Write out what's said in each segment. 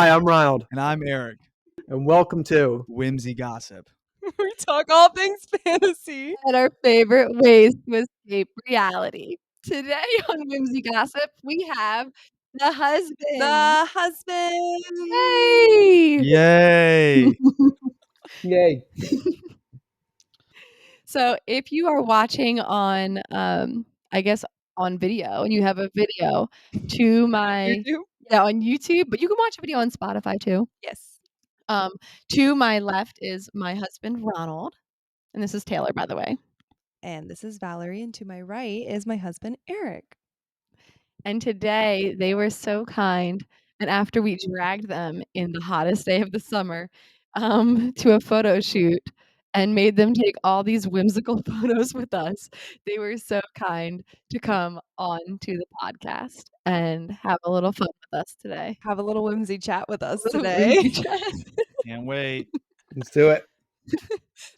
Hi, I'm Ronald, And I'm Eric. and welcome to Whimsy Gossip. We talk all things fantasy. And our favorite ways to escape reality. Today on Whimsy Gossip, we have the husband. The husband. Yay! Yay! Yay. So if you are watching on, I guess on video, and you have a video to my YouTube? on YouTube, but you can watch a video on Spotify too. Yes. To my left is my husband Ronald, and this is Taylor, by the way. And this is Valerie, and to my right is my husband Eric. And today they were so kind. And after we dragged them in the hottest day of the summer to a photo shoot and made them take all these whimsical photos with us, they were so kind to come on to the podcast and have a little fun with us today. Have a little whimsy chat with us Little today. whimsy chat. Can't wait. Let's do it.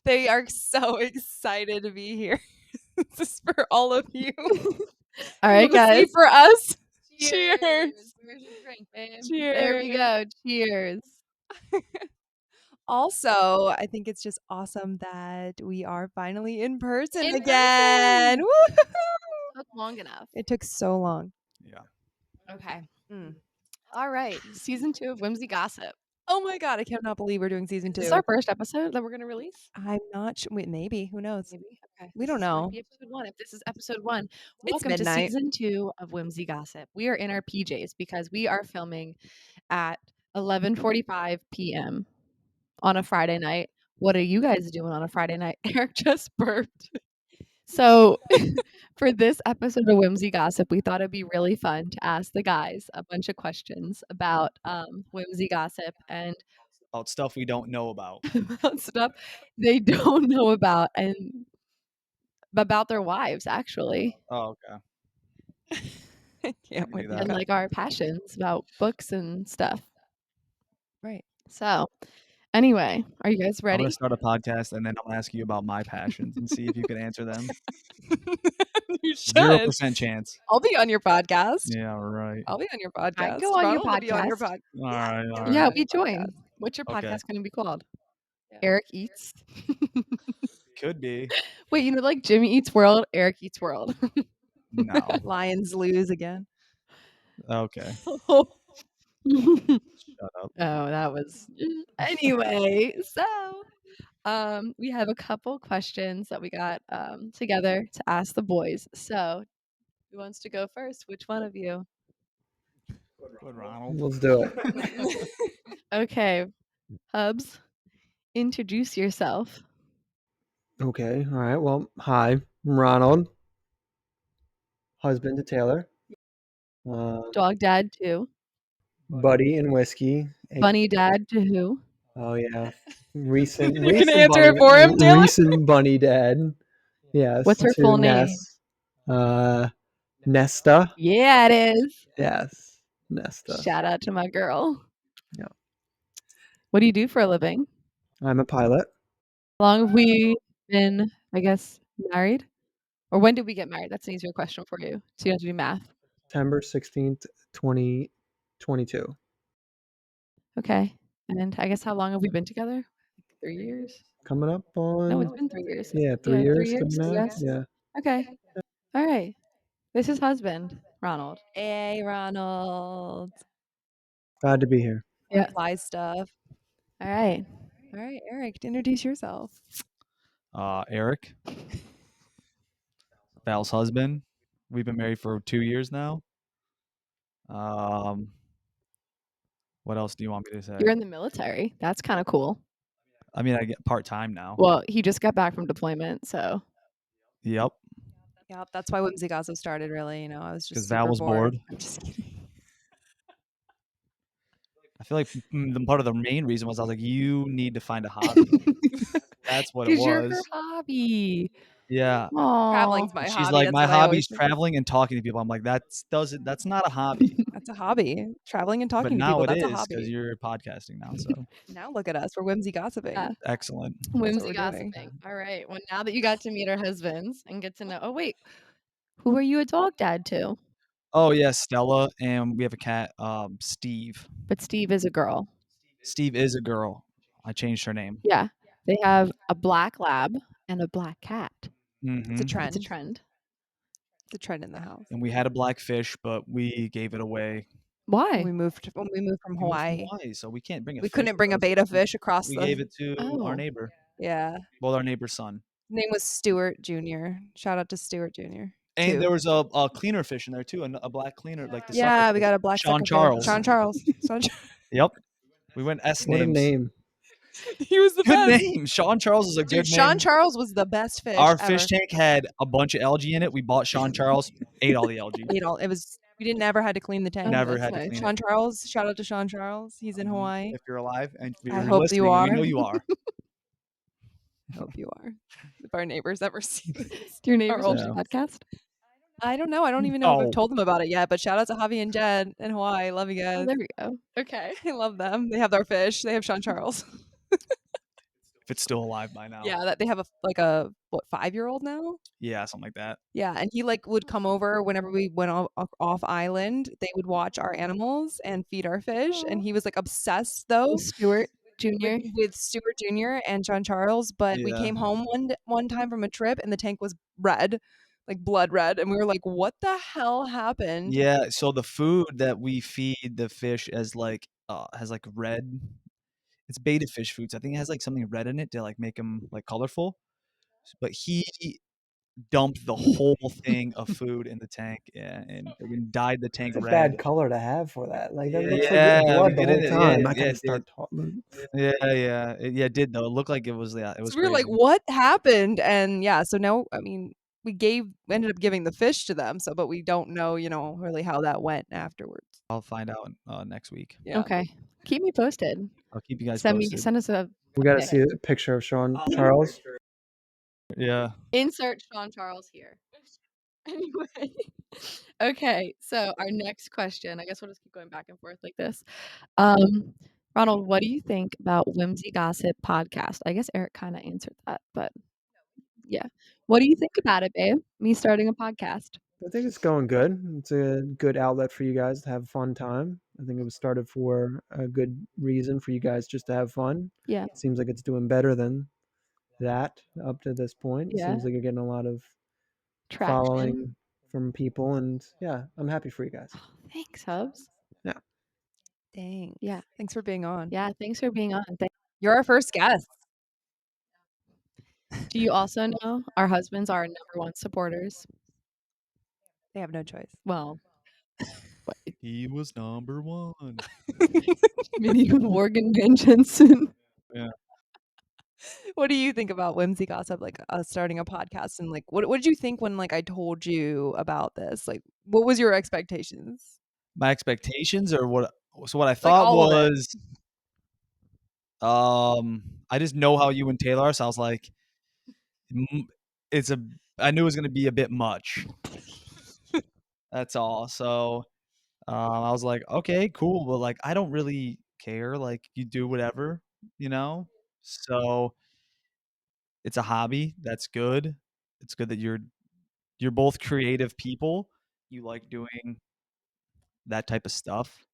They are so excited to be here. This is for all of you. All right, Mostly guys. for us. Cheers. Cheers. Where's your drink, babe? There we Cheers. go. Cheers. Also, I think it's just awesome that we are finally in person In again. person. Woo-hoo! Took long enough. It took so long. Yeah. Okay. Mm. All right. Season 2 of Whimsy Gossip. Oh my god, I cannot believe we're doing season 2. Is this our first episode that we're going to release? I'm not sure. Wait, maybe. Who knows? Maybe. Okay. We don't This might know. be episode 1. If this is episode 1, It's welcome midnight. to season 2 of Whimsy Gossip. We are in our PJs because we are filming at 11:45 p.m. on a Friday night. What are you guys doing on a Friday night? Eric just burped. So, for this episode of Whimsy Gossip, we thought it'd be really fun to ask the guys a bunch of questions about Whimsy Gossip and About stuff we don't know about. about stuff they don't know about and about their wives, actually, Oh, okay. I can't do wait. that. and like our passions about books and stuff. Right. So, anyway, are you guys I'm ready? going to start a podcast and then I'll ask you about my passions and see if you can answer them. You should. 0% chance. I'll be on your podcast. Yeah, right. I'll be on your podcast. go on your Ronald will be on your podcast. podcast. All right. All Yeah, right. we join. What's your Okay. podcast going to be called? Yeah. Eric Eats. Could be. Wait, you know, like Jimmy Eats World, Eric Eats World. No. Lions lose again. Okay. Oh, Shut up. that was anyway. So, we have a couple questions that we got together to ask the boys. So, who wants to go first? Which one of you? Good, Ronald. Let's do it. Okay, Hubs, introduce yourself. Okay. All right. Well, hi, I'm Ronald, husband to Taylor, Dog dad to buddy and whiskey. Bunny dad to who? Oh yeah, recent. You can answer it for him, Taylor? Recent bunny dad. Yes. What's her to full name? Nesta. Yeah, it is. Yes, Nesta. Shout out to my girl. Yeah. What do you do for a living? I'm a pilot. How long have we been, I guess, married? Or when did we get married? That's an easier question for you. So you have to do math. September 16th, 2022. Okay. And I guess how long have we been together? 3 years? Coming up on. No, it's been 3 years. Yeah, 3 years. 3 years, coming up, yes. Yeah. Okay. All right. This is husband, Ronald. Hey, Ronald. Glad to be here. Yeah. Fly stuff. All right. All right, Eric, introduce yourself. Eric. Val's husband. We've been married for 2 years now. What else do you want me to say? You're in the military. That's kind of cool. I mean, I get part-time now. Well, he just got back from deployment, so. Yep. Yeah, that's why Whimsy Gossip started, really. You know, I was just 'Cause Val super was bored. I'm just kidding. I feel like the part of the main reason was I was like, you need to find a hobby. That's what it Because you're her was. hobby. Yeah. Traveling's Aw. my She's hobby. like, That's my what I always hobby's say. traveling and talking to people. I'm like, that's not a hobby. That's a hobby. Traveling and But talking to now people. it That's a is because hobby. you're podcasting now. So Now look at us. We're whimsy gossiping. Yeah. excellent. Whimsy we're doing. gossiping. All right. Well, now that you got to meet our husbands and get to know. Oh, wait. Who are you a dog dad to? Oh, yeah, Stella, and we have a cat, Steve. But Steve is a girl. Steve is a girl. I changed her name. Yeah. They have a black lab and a black cat. It's a Mhm. trend. It's a trend. It's a trend in the house. And we had a black fish, but we gave it away. Why? When we moved from We moved from Hawaii, Hawaii, so we can't bring a we fish couldn't bring a with us. beta fish across We the. gave it to our Oh. neighbor. Yeah. Well, our neighbor's son. His name was Stuart Jr. Shout out to Stuart Jr. And too. there was a cleaner fish in there too, a black cleaner, like the Yeah, sucker we fish. got a black Sean sucker fish. Charles. Sean Charles. Yep. We went S What a names. name. He was the Good best. name. Sean Charles is a good Dude, Sean name. Charles was the best fish Our ever. fish tank had a bunch of algae in it. We bought Sean Charles, ate all the algae. Ate all. It was. We didn't ever had to clean the tank. Oh, Never that's had to nice. clean Sean it. Charles. Shout out to Sean Charles. He's in Hawaii. If you're alive and if I you're hope listening, you and we are. know you are. I hope you are. If our neighbors ever see this. Do your neighbors old watch the Yeah. podcast? I don't know. I don't even know if No. I've told them about it yet. But shout out to Javi and Jed in Hawaii. Love you Oh, guys. there we go. Okay. I love them. They have their fish. They have Sean Charles. If it's still alive by now. Yeah, that they have a 5-year-old now. Yeah, something like that. Yeah, and he would come over whenever we went off island. They would watch our animals and feed our fish, and he was obsessed though With Stuart Jr. with Stuart Jr. and John Charles. But we Yeah. came home one time from a trip, and the tank was red, like blood red, and we were like, "What the hell happened?" Yeah, so the food that we feed the fish has red. It's beta fish foods. I think it has something red in it to make them colorful. But he dumped the whole thing of food in the tank, yeah, and it dyed the tank It's a red. bad color to have for that. Like, that looks Yeah, like blood we the did whole it. time. I Yeah, gotta it start did. talking. It did though. It looked like it was. Yeah, it was So we were like, crazy. "What happened?" And yeah, so now we ended up giving the fish to them. But we don't know, really how that went afterwards. I'll find out next week. Yeah. Okay. Keep me posted. I'll keep you guys Send posted. us a We gotta pic. see a picture of Sean Charles. Yeah. Insert Sean Charles here. Anyway. Okay, so our next question, I guess we'll just keep going back and forth like this. Ronald, what do you think about Whimsy Gossip podcast? I guess Eric kind of answered that, but yeah. What do you think about it, babe? Me starting a podcast. I think it's going good. It's a good outlet for you guys to have a fun time. I think it was started for a good reason for you guys just to have fun. Yeah. It seems like it's doing better than that up to this point. It Yeah. seems like you're getting a lot of Traction. following from people, and yeah, I'm happy for you guys. Thanks, Hubs. Thanks. Yeah. Thanks for being on. Yeah, thanks for being on. You're our first guest. Do you also know our husbands are our number one supporters? They have no choice. Well, He was number one. Minnie Morgan Van Jensen. What do you think about Whimsy Gossip, starting a podcast? And what did you think when I told you about this? What was your expectations? My expectations or what? So what I thought all of it. was, I just know how you and Taylor are, so I was like, I knew it was gonna be a bit much. That's all. So, I was like, okay, cool, but I don't really care. You do whatever, you know. So it's a hobby. That's good. It's good that you're both creative people. You like doing that type of stuff.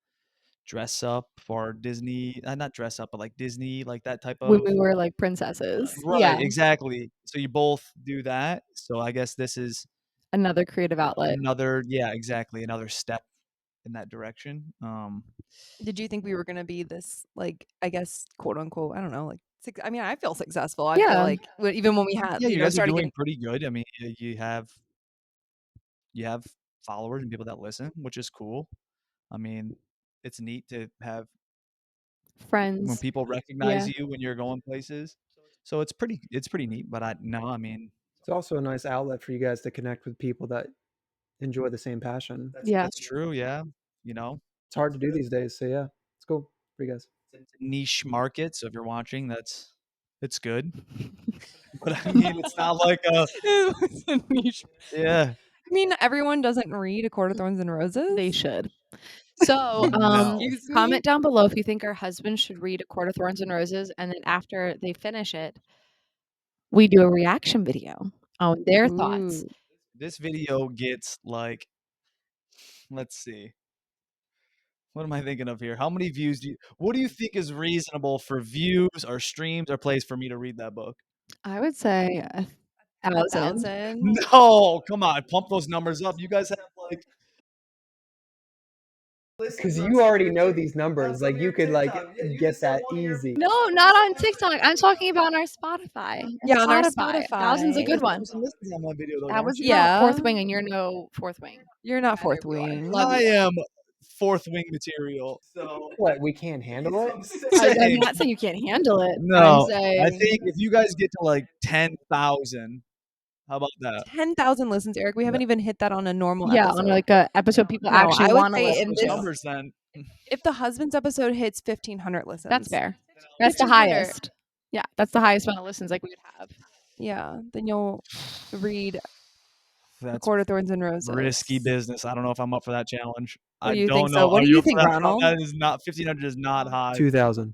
Dress up for Disney, not dress up, but Disney, that type When of. we were princesses. Right, Yeah. exactly. So you both do that. So I guess this is Another creative outlet. exactly, another step in that direction. Did you think we were gonna be this I guess quote unquote, I don't know, I feel successful. I Yeah. feel even when we had Yeah, you guys are started doing getting pretty good. I mean, you have followers and people that listen, which is cool. I mean, it's neat to have when Friends. people recognize you when you're going places. So it's pretty neat. But I mean, It's also a nice outlet for you guys to connect with people that enjoy the same passion. Yeah. that's true. Yeah, It's hard to do these days, so yeah, it's cool for you guys. it's a niche market. So if you're watching, it's good. But I mean, it's not like a it was a niche. yeah. I mean, everyone doesn't read A Court of Thorns and Roses. They should. So, No. Excuse me? comment down below if you think our husbands should read A Court of Thorns and Roses, and then after they finish it, we do a reaction video on their thoughts. Ooh. This video gets Let's see. What am I thinking of here? How many views what do you think is reasonable for views or streams or plays for me to read that book? I would say 1,000. 1,000. No, come on, pump those numbers up. You guys have like Because you already know these numbers. Like you could like get that easy. No, not on TikTok. I'm talking about on our Spotify. Yeah, on our Spotify. 1,000's a Spotify. good one. listens on my video though, That don't was you? Yeah. not fourth wing, and you're no fourth wing. You're not Neither fourth of you are. wing. Love I you. am fourth wing material. So What, we can't handle it? I'm saying, not saying you can't handle it. no, I'm saying I think if you guys get to like 10,000, how about that? 10,000 listens, Eric. We haven't even hit that on a normal yeah, episode. on like a episode people No, actually I would want to say listen in Those this- to. numbers then. If the husband's episode hits 1,500 listens. That's fair. That's the 1,500. highest. Yeah, that's the highest amount of listens like we would have. Yeah, then you'll read A That's Court of Thorns and Roses. risky business. I don't know if I'm up for that challenge. What I do you don't think know. so? What Are do you up for think, that? Ronald? That is not 1,500 is not high. 2,000.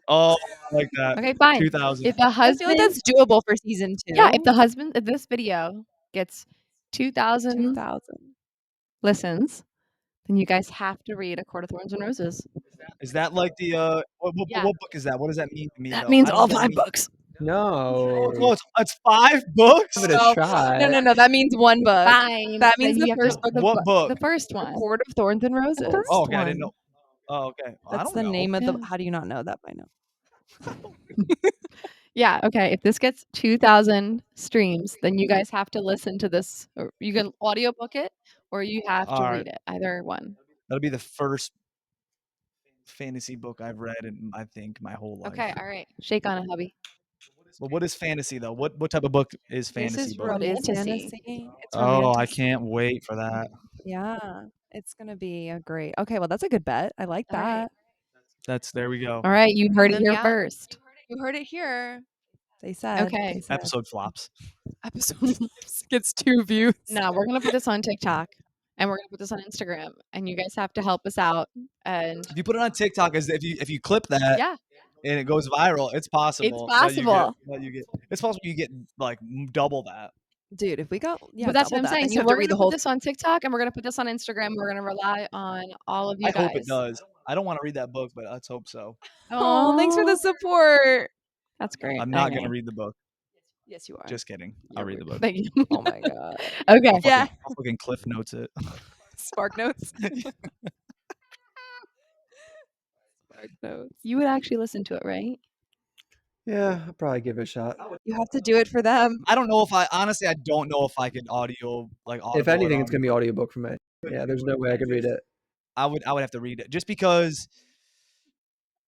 Oh, I like that. Okay, fine. 2,000. If the I feel husband, like that's doable for season 2. yeah, if this video gets 2,000 2,000. listens, then you guys have to read A Court of Thorns and Roses. Is that like the what Yeah. book is that? What does that mean to me? That though? means I don't all know what 5 that means. books. No. Oh, it's 5 books. Give it a No, shot. No, that means one book. Fine. That then means you the have first to, book. What book? The first A one. Court of Thorns and Roses. first Oh, okay. I didn't one. know. Oh, okay. I That's don't the know. name of the. Yeah. How do you not know that by now? Yeah, okay. If this gets 2,000 streams, then you guys have to listen to this. Or you can audiobook it, or you have to All right. read it. Either one. That'll be the first fantasy book I've read in I think my whole life. Okay, all right. Shake on it, hubby. Well, what is fantasy though? What type of book is fantasy This is book? what is Romantasy. fantasy. It's Oh, I romantic. can't wait for that. Yeah, it's gonna be a great. Okay, well that's a good bet. I like All right. that. There we go. All right, you heard it Then, here yeah. first. You heard it here. They said. Okay. They said. Episode flops. Episode gets 2 views. No, we're gonna put this on TikTok and we're gonna put this on Instagram, and you guys have to help us out. And If you put it on TikTok, if you clip that yeah, and it goes viral, it's possible. that you get- possible. that you get. It's possible you get like double that. Dude, if we got but that's what double I'm that, saying. then you So have we're to read gonna the put whole. this on TikTok and we're gonna put this on Instagram. We're gonna rely on all of you I guys. hope it does. I don't want to read that book, but let's hope so. Oh, thanks for the Aw, support. That's great. I'm not Okay. gonna read the book. Yes, you are. Just kidding. I'll You're read the weird. book. Thank you. Oh my god. Okay. I'll Yeah. I'll fucking Cliff Notes it. Spark notes. Spark notes. You would actually listen to it, right? Yeah, I'll probably give it a shot. You have to do it for them. I don't know if I honestly I don't know if I could audio like audible If anything, it it's on. gonna be audiobook for me. Yeah, there's no way I could read it. I would have to read it just because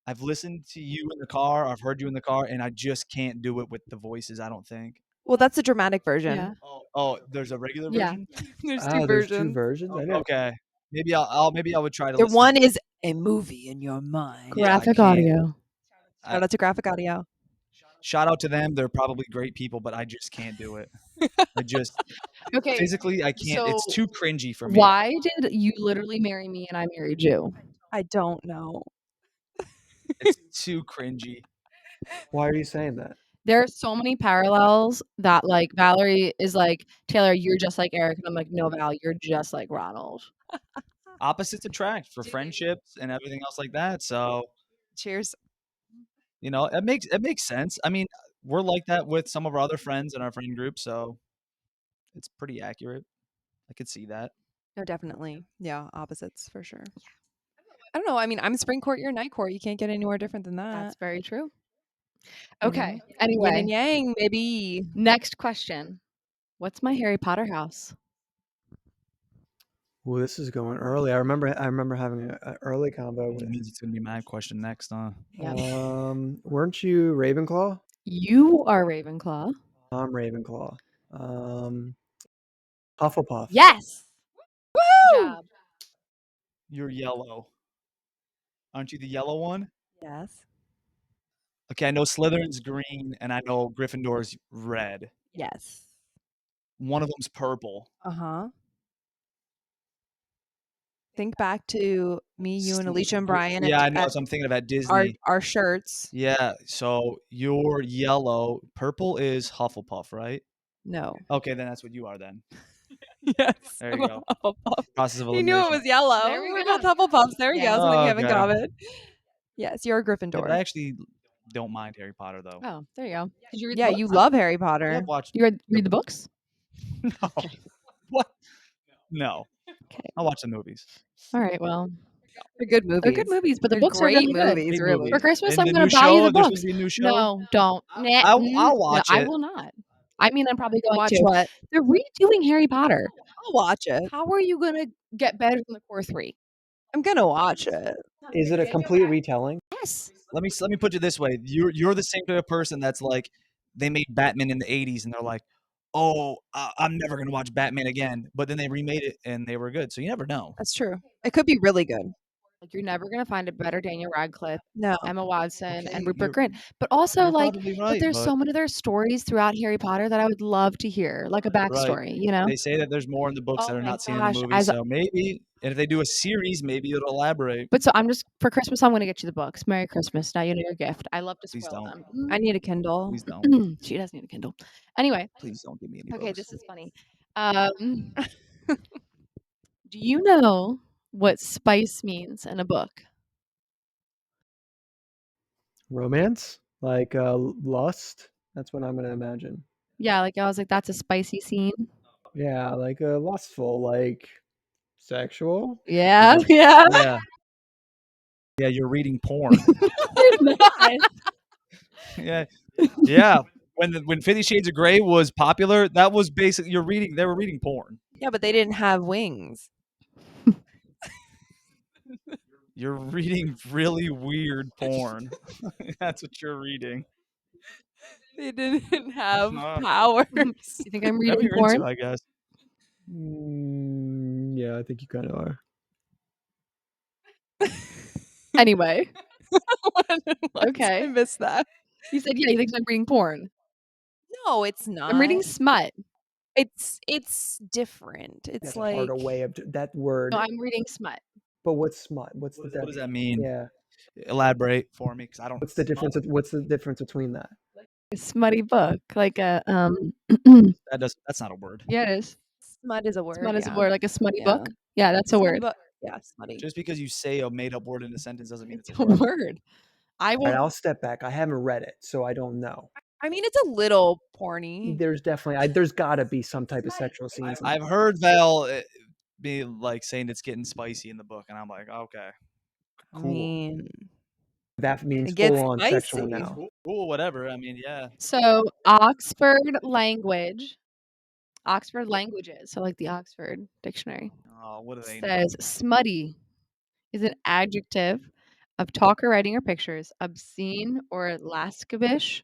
I've listened to you in the car, I've heard you in the car, and I just can't do it with the voices. I don't think. Well, that's the dramatic version. Yeah. Oh, there's a regular Yeah. version. There's Oh, two there's versions. 2 versions. I know. Okay, maybe I would try to. The listen. one is a movie in your mind. Yeah, I Graphic can't. audio. Shout out to Graphic Audio. Shout out to them. They're probably great people, but I just can't do it. I just Okay. physically I can't. It's so too cringy for me. Why did you literally marry me and I married you? I don't know. It's too cringy. Why are you saying that? There are so many parallels that like Valerie is like, Taylor, you're just like Eric. And I'm like, no, Val, you're just like Ronald. Opposites attract for friendships and everything else like that. So Cheers. you know, it makes sense. I mean, we're like that with some of our other friends in our friend group, so it's pretty accurate. I could see that. No, definitely. Yeah, opposites for sure. I don't know. I mean, I'm spring court, you're night court. You can't get anywhere different than that. That's very true. You Okay. know? Yin Anyway, and yang, baby. next question. What's my Harry Potter house? Well, this is going early. I remember having an early combo That with. means it's gonna be my question next, huh? Yep. Weren't you Ravenclaw? You are Ravenclaw. I'm Ravenclaw. Hufflepuff. Yes. Woo! Good job. You're yellow. Aren't you the yellow one? Yes. Okay, I know Slytherin's green and I know Gryffindor's red. Yes. One of them's purple. Uh-huh. Think back to me, you, and Alicia and Brian Yeah, I know. at So I'm thinking about Disney. our shirts. Yeah, so you're yellow. Purple is Hufflepuff, right? No. Okay, then that's what you are then. Yes. There you go. Hufflepuff. Process of He knew it elimination. was yellow. There we We're go. both Hufflepuffs. There we Yeah. go. Something we have in Okay. common. Yes, you're a Yeah, but I Gryffindor. actually don't mind Harry Potter though. Oh, there you go. Did you read Yeah, the books? you love Harry Yeah, Potter. I've watched. You read the books? No. What? No. Okay. I'll watch the movies. All right. Well, They're good movies. they're good movies, but the They're books are great really good. movies, Great really. movie. For Christmas, And I'm the gonna new buy you show, the there's books. supposed to be a new show. No, don't. Nah, I'll watch no, I it. will not. I mean, I'm probably going Watch to. what? They're redoing Harry Potter. I'll watch it. How are you gonna get better than the core 3? I'm gonna watch it. Is it a complete retelling? Yes. Let me put it this way. You're the same type of person that's like, they made Batman in the 80s and they're like, oh, I'm never gonna watch Batman again. But then they remade it and they were good. So you never know. That's true. It could be really good. Like you're never gonna find a better Daniel Radcliffe, No. Emma Watson, Okay, and Rupert you're- Grint. But also, You're like, probably but right, there's but so many other stories throughout Harry Potter that I would love to hear, like a right. backstory. You know? They say that there's more in the books Oh that are my not seen in the gosh, movies. So maybe, and if they do a series, maybe it'll elaborate. But so I'm just for Christmas. I'm gonna get you the books. Merry Christmas. Now you know your gift. I love to Please spoil don't. them. I need a Kindle. Please don't. She does need a Kindle. Anyway, Please don't give me any okay, books. this is funny. Do you know what spice means in a book? Romance? Like lust? That's what I'm gonna imagine. Yeah, like I was like, that's a spicy scene. Yeah, like lustful, like sexual. Yeah, Yeah. yeah. Yeah. Yeah, you're reading porn. You're not. Yeah. Yeah. When 50 Shades of Grey was popular, that was basically they were reading porn. Yeah, but they didn't have wings. You're reading really weird porn. That's what you're reading. They didn't have Uh, powers. You think I'm Whatever reading you're porn? into, I guess. Yeah, I think you kind of are. Anyway, What? Okay. I missed that. you said yeah. You think I'm reading porn? No, it's not. I'm reading smut. It's different. It's That's a like harder way of that word. No, I'm reading smut. But what's smut? What's the What does that mean? Yeah. Elaborate for me, because I don't. What's the difference? What's the difference between that? A smutty book, like a That's not a word. Yeah, it is. smut is a word. Smut is a yeah. word, like a smutty Yeah. book. Yeah, that's a Smutty word. book. Yeah, smutty. Just because you say a made up word in a sentence doesn't mean it's It's a a word. word. I All right, will. I'll step back. I haven't read it, so I don't know. I mean, it's a little porny. There's definitely there's got to be some type of sexual scenes. I've heard Val be like saying it's getting spicy in the book, and I'm like, okay, I cool. mean, That means it gets full on sexual spicy. now. cool, whatever. I mean, yeah. So Oxford languages. So like the Oxford Dictionary Oh, what do they know? says smutty is an adjective of talk or writing or pictures, obscene or lascivious,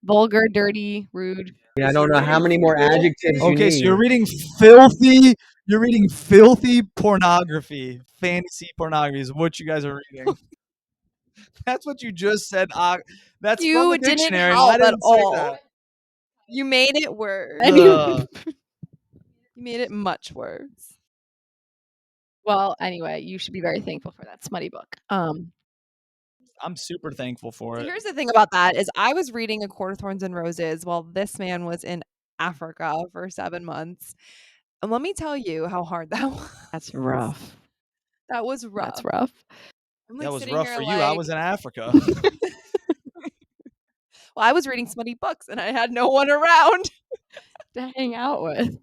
vulgar, dirty, rude. I don't know how many more adjectives you Okay, need. so you're reading filthy. You're reading filthy pornography, fantasy pornography is what you guys are reading. That's what you just said. That's from You the didn't dictionary. and help I at didn't say all. that. You made it worse. And you- Ugh. You made it much worse. Well, anyway, you should be very thankful for that smutty book. I'm super thankful for So it. here's the thing about that is I was reading A Court of Thorns and Roses while this man was in Africa for 7 months. And let me tell you how hard that was. That's rough. That was rough. That's rough. I'm That was sitting rough here for you. I like- was in Africa. Well, I was reading smutty books and I had no one around. To hang out with.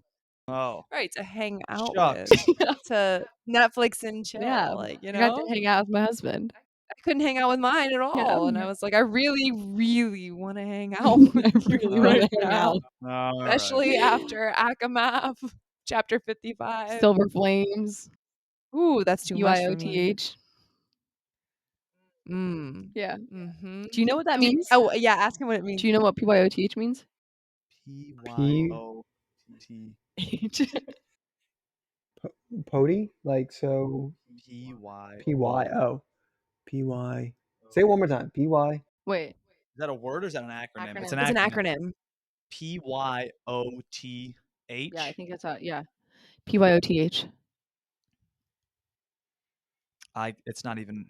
Oh, Right, to hang out shucks. with. To Netflix and chill. Yeah, Like, you I got know? to hang out with my husband. I couldn't hang out with mine at all. Yeah. And I was like, I really, really want to hang out with I you really right want to hang now. out. All right. Especially after Akamaf, chapter 55. Silver Flames. Ooh, that's too much for me. UIOTH. Mm. Yeah. Mm-hmm. Do you know what that means? Oh, yeah, ask him what it means. Do you know what PYOTH means? PYOT. Pody? Like so PY. PY. Oh. PY. Say it one more time. PY. Wait. Is that a word or is that an acronym? It's an It's an acronym. acronym. PYOTH. Yeah, I think that's how. Yeah. PYOTH. It's not even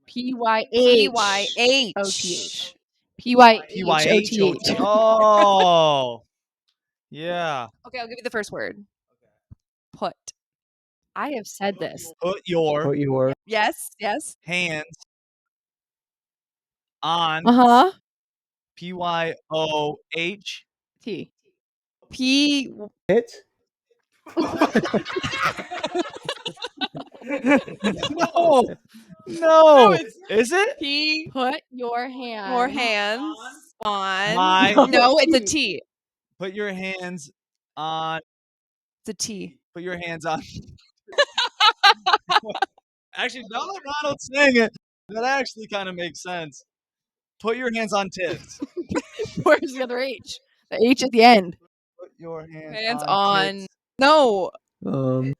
PYH. PYH. PYH. PYH. Oh. Yeah. Okay, I'll give you the first word. Put. I have said this. Put your Put your Yes, yes. hands on Uh-huh. PYOH. T. P. hit. No. No. it's Is it? P. Put your hand. More hands on. My- No, it's a T. Put your hands on. It's a T. Put your hands on. Actually, now that Ronald's saying it, that actually kind of makes sense. Put your hands on tits. Where's the other H? The H at the end. Put your hands, Hands on on. tits. No, it's Um,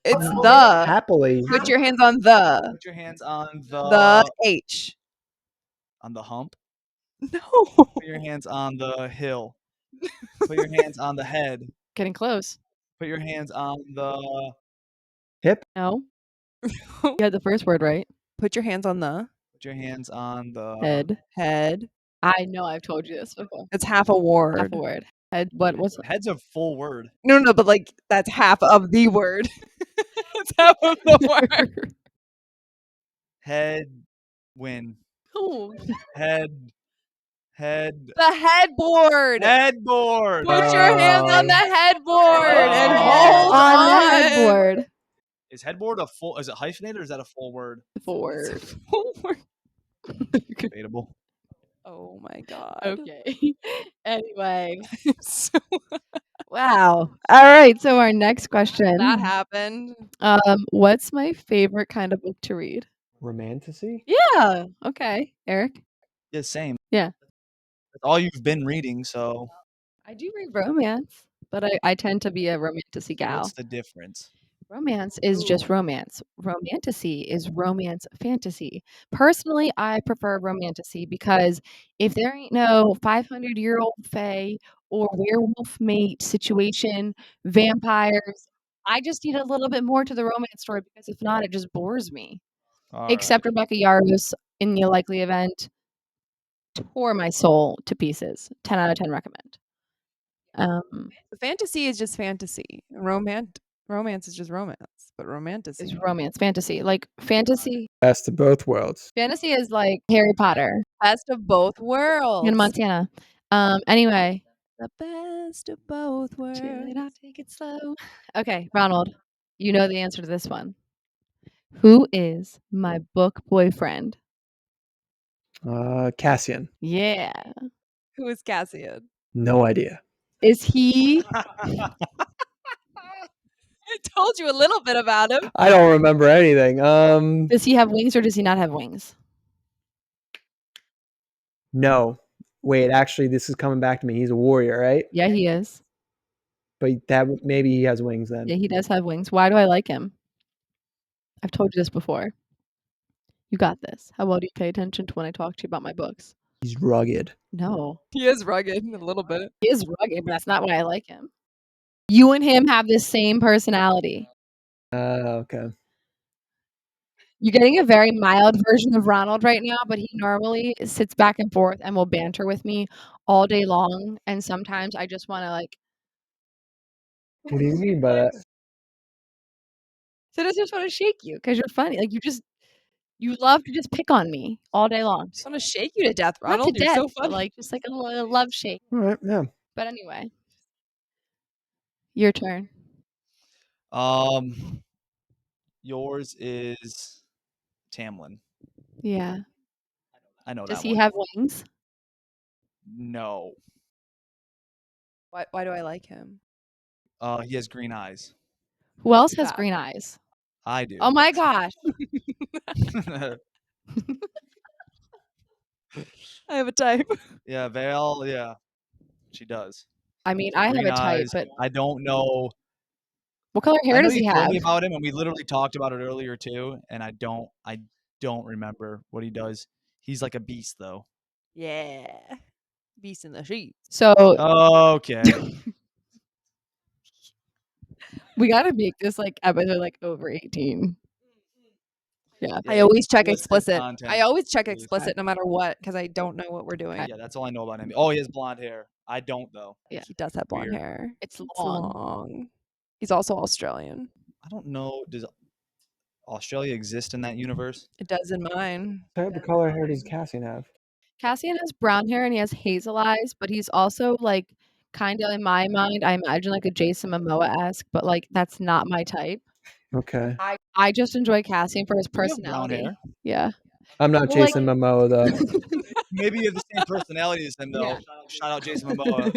the. happily. Put your hands on the. Put your hands on The H. on the hump. No. Put your hands on the hill. Put your hands on the head. Getting close. Put your hands on the Hip. No. You had the first word right. Put your hands on the put your hands on the Head. head. I know I've told you this before. It's half a word. Half a word. Head. What's head's a full word. No, but like that's half of the word. It's half of the word. Head win. Oh, Head The headboard. headboard. Put your hands on the headboard and hold on on. the headboard. Is headboard a full? Is it hyphenated or is that a full word? Full word. Debatable. Oh my god. Okay. Anyway. So Wow. All right. So our next question. that happened. What's my favorite kind of book to read? Romantasy? Yeah. Okay. Eric. Yeah, same. Yeah. That's all you've been reading, so I do read romance, but I tend to be a romantasy gal. what's the difference? Romance is just romance. Romantasy is romance fantasy. Personally, I prefer romantasy because if there ain't no 500-year-old fae or werewolf mate situation, vampires, I just need a little bit more to the romance story because if not, it just bores me. All Except Rebecca Yarros, in the likely event, tore my soul to pieces. 10 out of 10 recommend. Fantasy is just fantasy. Romance is just romance, but romantasy Is romance fantasy. Like fantasy Best of both worlds. fantasy is like Harry Potter, best of both worlds. Hannah Montana. Anyway, The best of both chill worlds. it out, take it slow. Okay, Ronald, you know the answer to this one. Who is my book boyfriend? Cassian. Yeah. Who is Cassian? No idea. Is he I told you a little bit about him. I don't remember anything. does he have wings or does he not have wings? No. Wait, actually, this is coming back to me. He's a warrior, right? Yeah, he is. But maybe he has wings then. Yeah, he does have wings. Why do I like him? I've told you this before. You got this. How well do you pay attention to when I talk to you about my books? He's rugged. No. He is rugged a little bit. He is rugged, but that's not why I like him. You and him have the same personality. Okay. You're getting a very mild version of Ronald right now, but he normally sits back and forth and will banter with me all day long. And sometimes I just want to like, What do you mean by that? so I just want to shake you because you're funny. Like you love to just pick on me all day long. Just want to shake you to death, Not Ronald. to You're death, so but funny. like just like a love shake. All right, yeah. But anyway, your turn. Yours is Tamlin. Yeah. I know Does that he one. have wings? No. Why do I like him? He has green eyes. Who else has Yeah. green eyes? I do. Oh my gosh. I have a type. Yeah, Vale. Yeah, she does. I mean, I have Green a type, eyes. but I don't know. what color I hair know does you he told have? me about him, and we literally talked about it earlier too. And I don't remember what he does. He's like a beast, though. Yeah. Beast in the sheet. So Okay. we gotta make this like episode like over 18. Yeah. I always check He has good explicit. content, I always check please. explicit no matter what because I don't know what we're doing. Yeah, that's all I know about him. Oh, he has blonde hair. I don't though. Yeah. He does have blonde Weird. hair. It's It's long. long. He's also Australian. I don't know. Does Australia exist in that universe? It does in mine. What type of color hair does Cassian have? Cassian has brown hair and he has hazel eyes, but he's also like kind of in my mind, I imagine like a Jason Momoa-esque, but like that's not my type. Okay. I just enjoy Cassian for his You have brown personality. hair. Yeah. I'm not Well, like- Jason Momoa though. Maybe you have the same personality as him though. Yeah. Shout out Jason Momoa.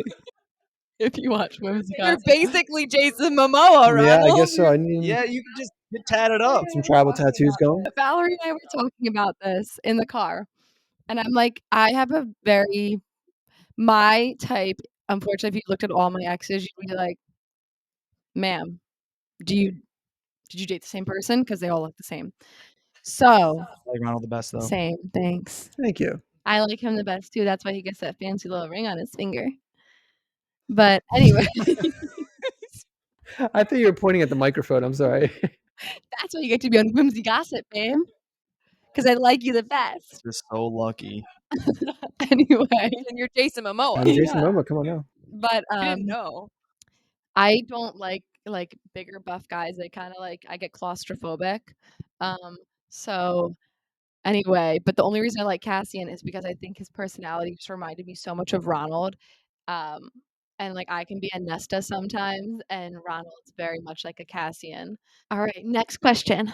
If you watch Whimsy You're Gossip. basically Jason Momoa, right? Yeah, I guess so. I need Yeah, you can just get tatted up. some tribal tattoos going. Valerie and I were talking about this in the car, and I'm like, I have a very my type. Unfortunately, if you looked at all my exes, you'd be like, "Ma'am, did you date the same person? Because they all look the same." So Like Ronald the best though. same. Thanks. Thank you. I like him the best too. That's why he gets that fancy little ring on his finger. But anyway, I think you were pointing at the microphone. I'm sorry. that's why you get to be on Whimsy Gossip, babe. Because I like you the best. You're so lucky. Anyway, And you're Jason Momoa. I'm Jason Yeah. Momoa. Come on now. but You didn't know. I don't like bigger buff guys. They kind of like I get claustrophobic. So anyway, but the only reason I like Cassian is because I think his personality just reminded me so much of Ronald. And like I can be a Nesta sometimes, and Ronald's very much like a Cassian. All right, next question.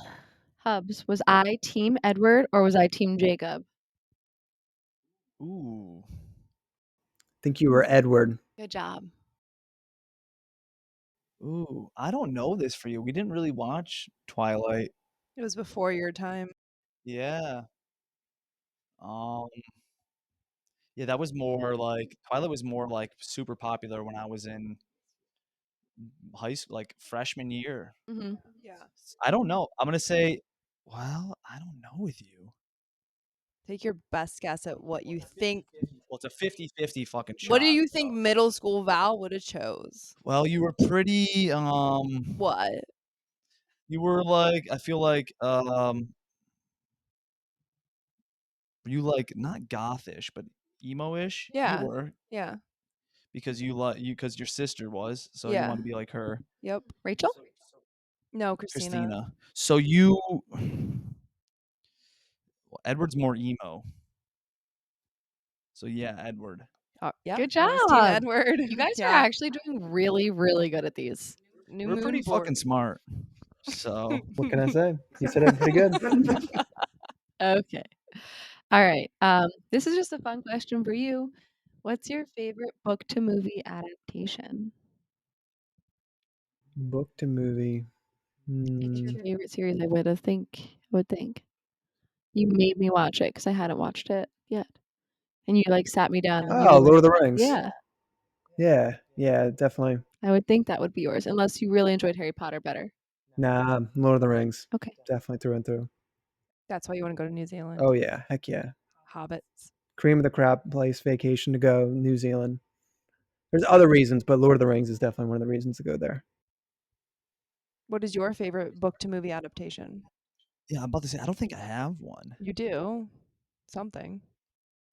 Hubs, was I team Edward or was I team Jacob? Ooh. Think you were Edward. Good job. Ooh. I don't know this for you. We didn't really watch Twilight. It was before your time. Yeah. Um yeah, that was more like Twilight was more like super popular when I was in high school, like freshman year. Mm-hmm. Yeah. I don't know. I'm gonna say, well, I don't know with you. Take your best guess at what you think. Well, it's a 50-50 fucking shot. What do you think so- middle school Val would have chose? Well, you were pretty What? you were like I feel like you like not gothish, but emo-ish. Yeah. You were Yeah. because you like you because your sister was, so you Yeah. want to be like her. Yep. Rachel? No, Christina. So you well, Edward's more emo. So yeah, Edward. Yeah. Good I was Team job. Edward. You guys Yeah. are actually doing really, really good at these. New We're moon pretty board. fucking smart. So What can I say? You said it pretty good. Okay. All right. This is just a fun question for you. What's your favorite book to movie adaptation? Book to movie. It's your favorite series, I would think. You made me watch it because I hadn't watched it yet. And you like sat me down. And you Oh, were Lord of like, the Rings. yeah, Yeah, definitely. I would think that would be yours, unless you really enjoyed Harry Potter better. Nah, Lord of the Rings. Okay. Definitely through and through. That's why you want to go to New Zealand. Oh yeah, heck yeah. Hobbits. Cream of the crop place, vacation to go, New Zealand. There's other reasons, but Lord of the Rings is definitely one of the reasons to go there. What is your favorite book to movie adaptation? yeah, I'm about to say I don't think I have one. You do something.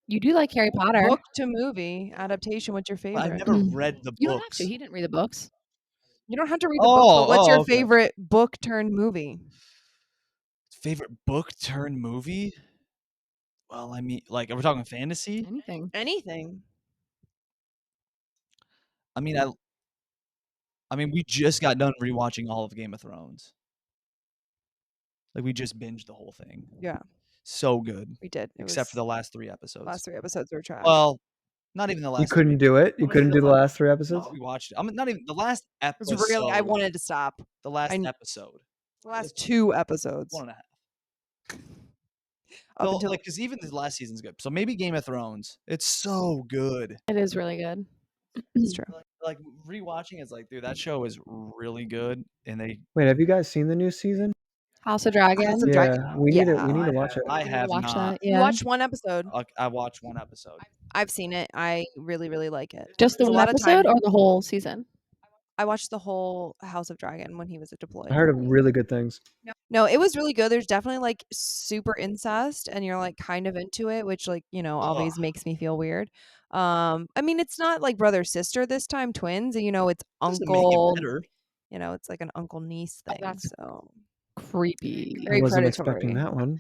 You do like Harry Potter. Book to movie adaptation. What's your But favorite? I've never read the You don't have books. to. He didn't read the books. You don't have to read the book, but what's your okay. favorite book turned movie? Favorite book turned movie? Well, I mean, like, are we talking fantasy? Anything. Anything. I mean, I mean, we just got done rewatching all of Game of Thrones. Like, we just binged the whole thing. Yeah, So good, we did. except for the last 3 episodes. last 3 episodes were trash. Well, not even the last. You couldn't do it? You I'm gonna couldn't say do the the last 3 No, episodes? we watched it. I mean, not even the last it was episode. really. I wanted to stop. the last I- episode. The last 2 episodes. 1.5. Up So, until like, because even the last season's good. So maybe Game of Thrones. It's so good. It is really good. it's true. Like rewatching, it's like, dude, that show is really good. And they, Wait, have you guys seen the new season? House of Dragon. House of Yeah, Dragon. we need to Yeah. watch it. I You wanna have watch not. that? You Yeah. watched 1 episode. I watched 1 episode. I've seen it. I really, really like it. Just the It's a one lot of episode time. or the whole season? I watched the whole House of Dragon when he was deployed. I heard of really good things. No, it was really good. There's definitely, like, super incest, and you're, like, kind of into it, which, like, always Ugh. makes me feel weird. I mean, it's not like brother-sister this time, twins, and, it's Doesn't make it uncle, better. it's like an uncle-niece Oh, thing, that's so creepy. I very wasn't expecting predatory. that one.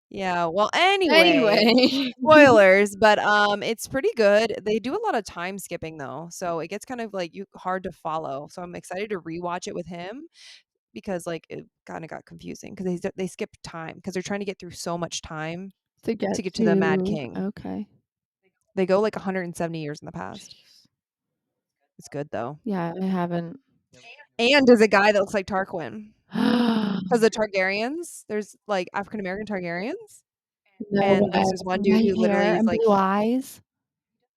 Yeah, well, anyway, Anyway. spoilers, but, it's pretty good. They do a lot of time skipping, though, so it gets kind of, like, hard to follow, so I'm excited to rewatch it with him because, like, it kinda got confusing because they skip time because 'cause they're trying to get through so much time To get to get to the Mad to King. okay. They go, like, 170 years in the past. Jeez. It's good, though. Yeah, I haven't. And there's a guy that looks like Tarquin. 'Cause the Targaryens, there's, like, African American Targaryens, No and way. there's this one dude White who literally hair is, and like blue eyes.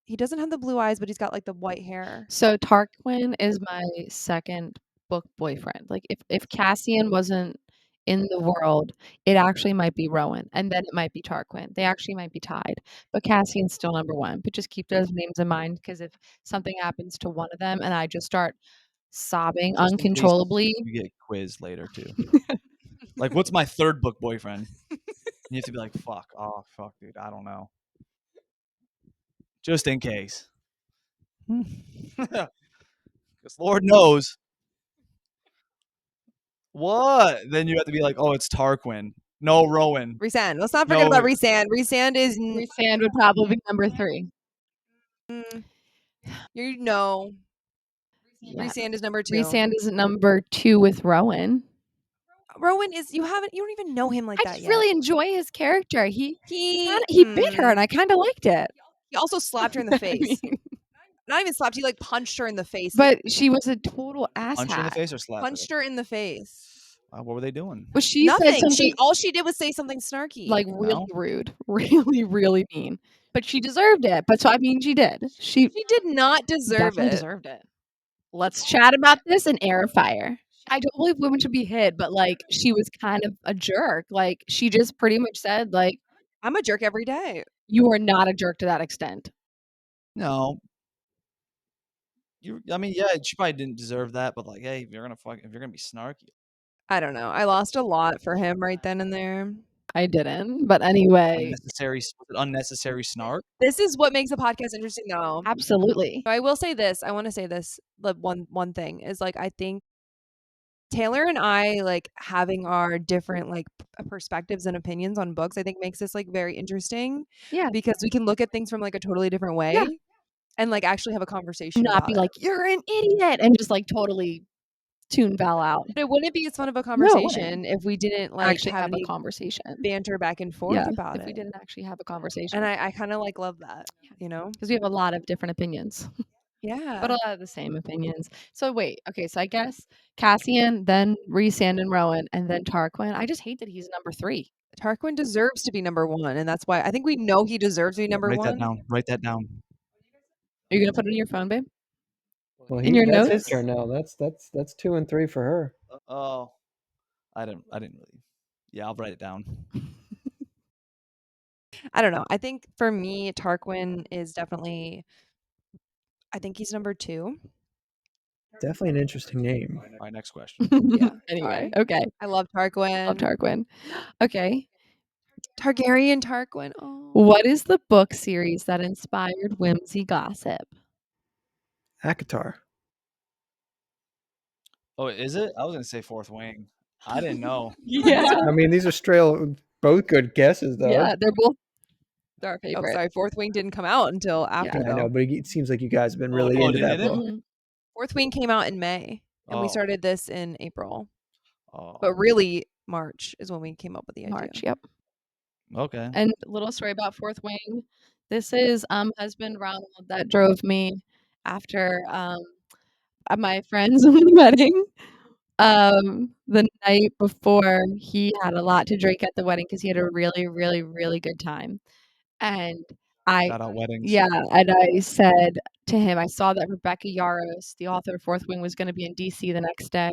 he doesn't have the blue eyes, but he's got, like, the white hair. So Tarquin is my second book boyfriend. Like if Cassian wasn't in the world, it actually might be Rowan, and then it might be Tarquin. They actually might be tied, but Cassian's still number one. But just keep those names in mind because if something happens to one of them and I just start sobbing Just in case uncontrollably, you get quizzed later too. Like, what's my third book boyfriend? You have to be like, fuck. Oh, fuck, dude. I don't know. Just in case. Because Lord knows. What? Then you have to be like, oh, it's Tarquin. No, Rowan. Rhysand. Let's not forget No. about Rhysand. Rhysand is Rhysand would probably be number 3. no. Yeah. Rhysand is number 2. Rhysand is number 2 with Rowan. Rowan is you don't even know him like I that just yet. really enjoy his character. He He bit her, and I kind of liked it. he also slapped her in the I face. mean, Not even slapped, he, like, punched her in the face. but she was a total Punch her in the asshat. face or slap Punched her in the face. her? What were they doing? But she said Nothing. something All she did was say something snarky. like really No? rude, really, really mean. But she deserved it. But so I mean, she did. She She did not deserve definitely it. deserved it. Let's chat about this in air fire. I don't believe women should be hid, but like she was kind of a jerk. Like she just pretty much said, like, I'm a jerk every day. you are not a jerk to that extent. No. I mean, yeah, she probably didn't deserve that, but like, hey, if you're gonna be snarky, I don't know. I lost a lot for him right then and there. I didn't. But anyway, unnecessary snark. This is what makes a podcast interesting, though. absolutely. So I will say this. I want to say this. The one thing is, like, I think Taylor and I, like, having our different, like, perspectives and opinions on books, I think makes this, like, very interesting. Yeah. Because we can look at things from, like, a totally different way. Yeah. And, like, actually have a conversation Not about be it. like, you're an idiot and just like totally tune Val out. But it wouldn't be as fun of a No, it wouldn't. conversation if we didn't, like, Actually have have a any conversation. banter back and forth about If we it. didn't actually have a conversation. And I kinda, like, love that, you know? Because we have a lot of different opinions, Yeah. but a lot of the same opinions. So wait, okay, so I guess Cassian, then Rhysand and Rowan, and then Tarquin. I just hate that he's number 3. Tarquin deserves to be number 1, and that's why I think we know he deserves to be number Write 1. that down. Write that down. Are you gonna put it in your phone, babe? Well, In your that's his notes? turn now. That's 2 and 3 for her. Oh, I didn't really. Yeah, I'll write it down. I don't know. I think for me, Tarquin is definitely I think he's number 2. Definitely an interesting name. All right, next question. Yeah, Anyway, sorry. okay. I love Tarquin. Love Tarquin. Okay. Targaryen Tarquin. Oh. What is the book series that inspired Whimsy gossip? Akatar. Oh, is it? I was gonna say Fourth Wing. I didn't know. Yeah. I mean, these are both good guesses, though. Yeah, they're both our Oh, favorite. sorry. Fourth Wing didn't come out until after, I know, though. but it seems like you guys have been really Oh, into it that didn't? book. Mhm. Fourth Wing came out in May, and we Oh. started this in April. Oh, But really, March is when we came up with the idea. March, yep. okay. And a little story about Fourth Wing. This is husband Ronald that drove me after my friend's wedding. The night before, he had a lot to drink at the wedding because he had a really, really, really good time. And Shout out weddings. yeah, and I said to him, I saw that Rebecca Yarros, the author of Fourth Wing, was going to be in DC the next day.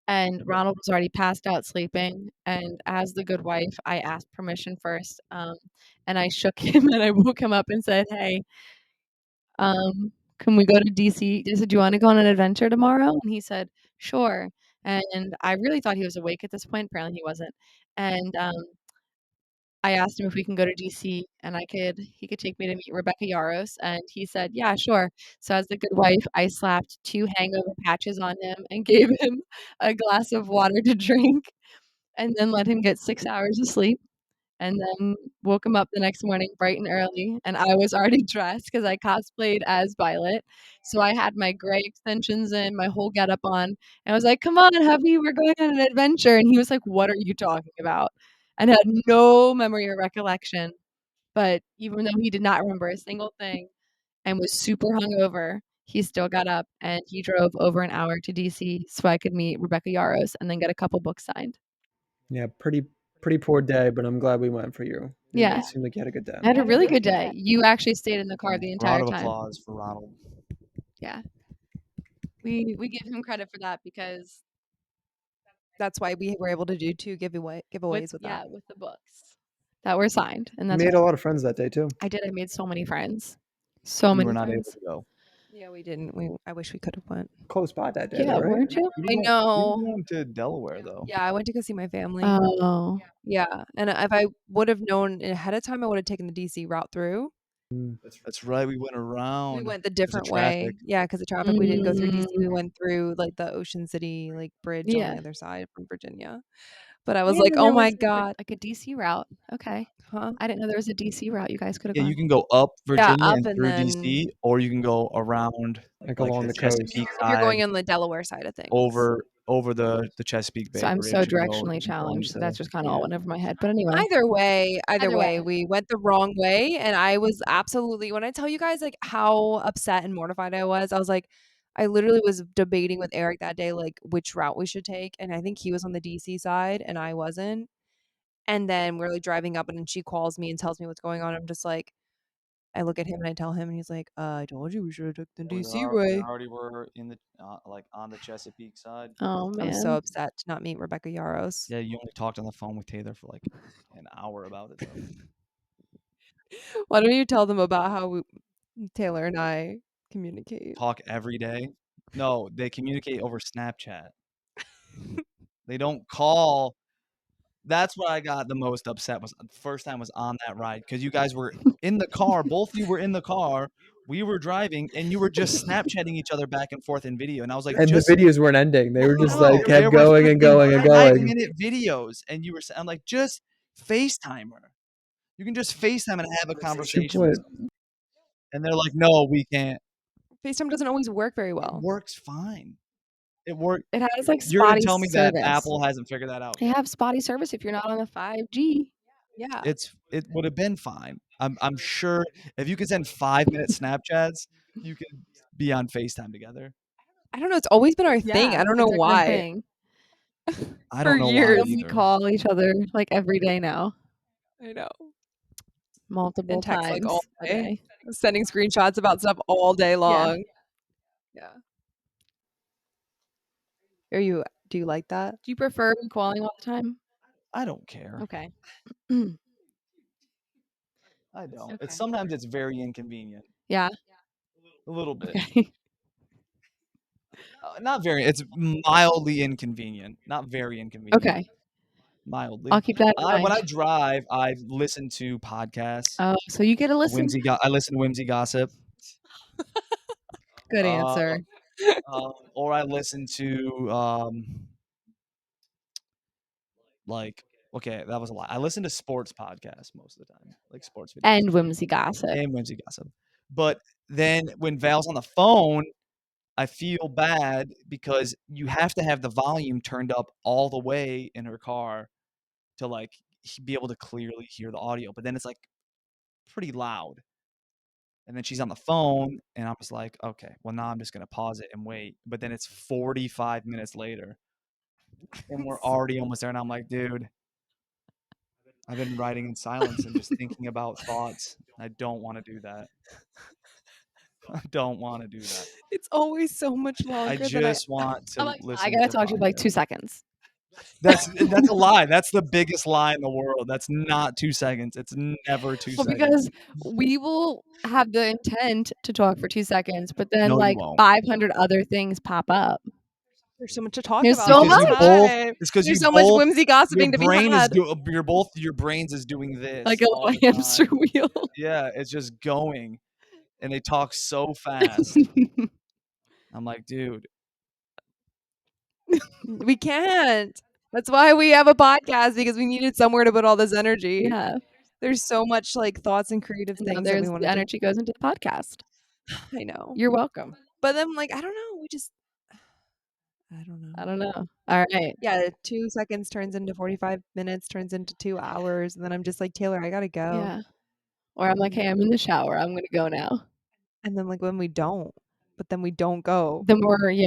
And Ronald was already passed out sleeping. And as the good wife, I asked permission first. And I shook him and I woke him up and said, hey, can we go to DC? I said, do you want to go on an adventure tomorrow? And he said, sure. and I really thought he was awake at this point. Apparently, he wasn't. And I asked him if we can go to DC and he could take me to meet Rebecca Yaros, and he said, "Yeah, sure." So as the good wife, I slapped 2 hangover patches on him and gave him a glass of water to drink, and then let him get 6 hours of sleep, and then woke him up the next morning bright and early, and I was already dressed because I cosplayed as Violet. So I had my gray extensions in, my whole getup on, and I was like, "Come on, hubby, we're going on an adventure." And he was like, "What are you talking about?" And had no memory or recollection. But even though he did not remember a single thing and was super hungover, he still got up and he drove over an hour to DC so I could meet Rebecca Yaros and then get a couple books signed. Yeah, pretty poor day, but I'm glad we went for you. Yeah. It seemed like you had a good day. I had a really good day. You actually stayed in the car the entire Round of time. applause for Ronald. Yeah. We give him credit for that because That's why we were able to do 2 giveaways with that. with the books that were signed, and You that's made why a lot of friends that day too. I did. I made so many friends. So We many were not able friends. to go. Yeah, we didn't. I wish we could have went. Close by that day, Yeah, though, right? weren't you? I know. We were going to Delaware though. Yeah, I went to go see my family. Oh. Yeah, and if I would have known ahead of time, I would have taken the DC route through. Mm. That's right. We went around. We went the 'cause of different way. traffic. Yeah, because of traffic, we didn't go through DC. We Mm. went through like the Ocean City like bridge on Yeah. the other side from Virginia. But I I was didn't like, know "Oh there my was god." like a DC route. Okay. Huh? I didn't know there was a DC route you guys could have Yeah, gone. you can go up Yeah, Virginia up and and through then DC, or you can go around Like like along the the coast. Chesapeake if you're side going on the Delaware side of things. over the Chesapeake So Bay I'm so Bridge and go directionally challenged. into That's just kind of Yeah. all went over my head. But anyway. Either way, Either way. we went the wrong way, and I was absolutely when I tell you guys, like, how upset and mortified I was like I literally was debating with Eric that day, like, which route we should take, and I think he was on the DC side, and I wasn't, and then we're, like, driving up, and then she calls me and tells me what's going on. I'm just like I look at him, and I tell him, and he's like, I told you we should have took the DC we way." already were in the like on the Chesapeake side. Oh I was so man. upset to not meet Rebecca Yaros. Yeah, you only talked on the phone with Taylor for like an hour about it though. Why don't you tell them about how Taylor and I communicate? Talk every day. No, they communicate over Snapchat. They don't call. That's what I got the most upset was the first time was on that ride because you guys were in the car. Both of you were in the car. We were driving, and you were just Snapchatting each other back and forth in video. And I was like, And just the videos weren't ending. They were just like no, they kept were going and freaking going and 5-minute going. videos. And I'm like, just FaceTime her. You can just FaceTime and have a Such a conversation point. with someone. And they're like, no, we can't. FaceTime doesn't always work very It well. works fine. It worked. It has like You're gonna spotty tell me that service. Apple hasn't figured that out They yet. have spotty service if you're not on the 5G. Yeah. It would have been fine. I'm sure if you could send 5-minute Snapchats, you could be on FaceTime together. I don't know. It's always been our thing. I don't know it's a good why. thing. I For don't know years. why And we either. call each other like every day now, I know. multiple And text like times all a day. day. Sending screenshots about stuff all day long. Yeah. Do you like that? Do you prefer me calling all the time? I don't care. Okay. I don't. Okay. Sometimes it's very inconvenient. Yeah. A little bit. Okay. Not very. It's mildly inconvenient. Not very inconvenient. Okay. Mildly. I'll keep that in When I mind. drive, I listen to podcasts. Oh, so you get to listen. I listen to Whimsy Gossip. Good Uh, answer. or I listen to like okay, that was a lot. I listen to sports podcasts most of the time, like sports videos And whimsy gossip. and Whimsy Gossip. But then when Val's on the phone, I feel bad because you have to have the volume turned up all the way in her car to like be able to clearly hear the audio. But then it's like pretty loud. And then she's on the phone, and I'm just like, okay, well now I'm just gonna pause it and wait. But then it's 45 minutes later, and we're already almost there, and I'm like, dude, I've been writing in silence and just thinking about thoughts. I don't want to do that. I don't want to do that. It's always so much longer I than I just want to I'm like, listen. I gotta to talk to you for like podcasts. 2 seconds. That's a lie. That's the biggest lie in the world. That's not 2 seconds. It's never 2 Well, seconds. because we will have the intent to talk for 2 seconds, but then No, you like won't. 500 other things pop up. There's so much to talk There's about so all Because the you much. both time. it's because There's you so much both whimsy your gossiping to be brain is had. your brains is doing this Like a all little the hamster time. wheel. Yeah, it's just going, and they talk so fast. I'm like, dude, We can't. That's why we have a podcast, because we needed somewhere to put all this energy. Yeah. There's so much like thoughts and creative And now things that we there's want the to do. energy goes into the podcast. I know. You're welcome. But then like I don't know, we just I don't know. I don't know. All right. Yeah, 2 seconds turns into 45 minutes, turns into 2 hours, and then I'm just like, "Taylor, I gotta go." Yeah. Or I'm like, hey, I'm in the shower. I'm gonna go now. And then like when we don't, but then we don't go. Then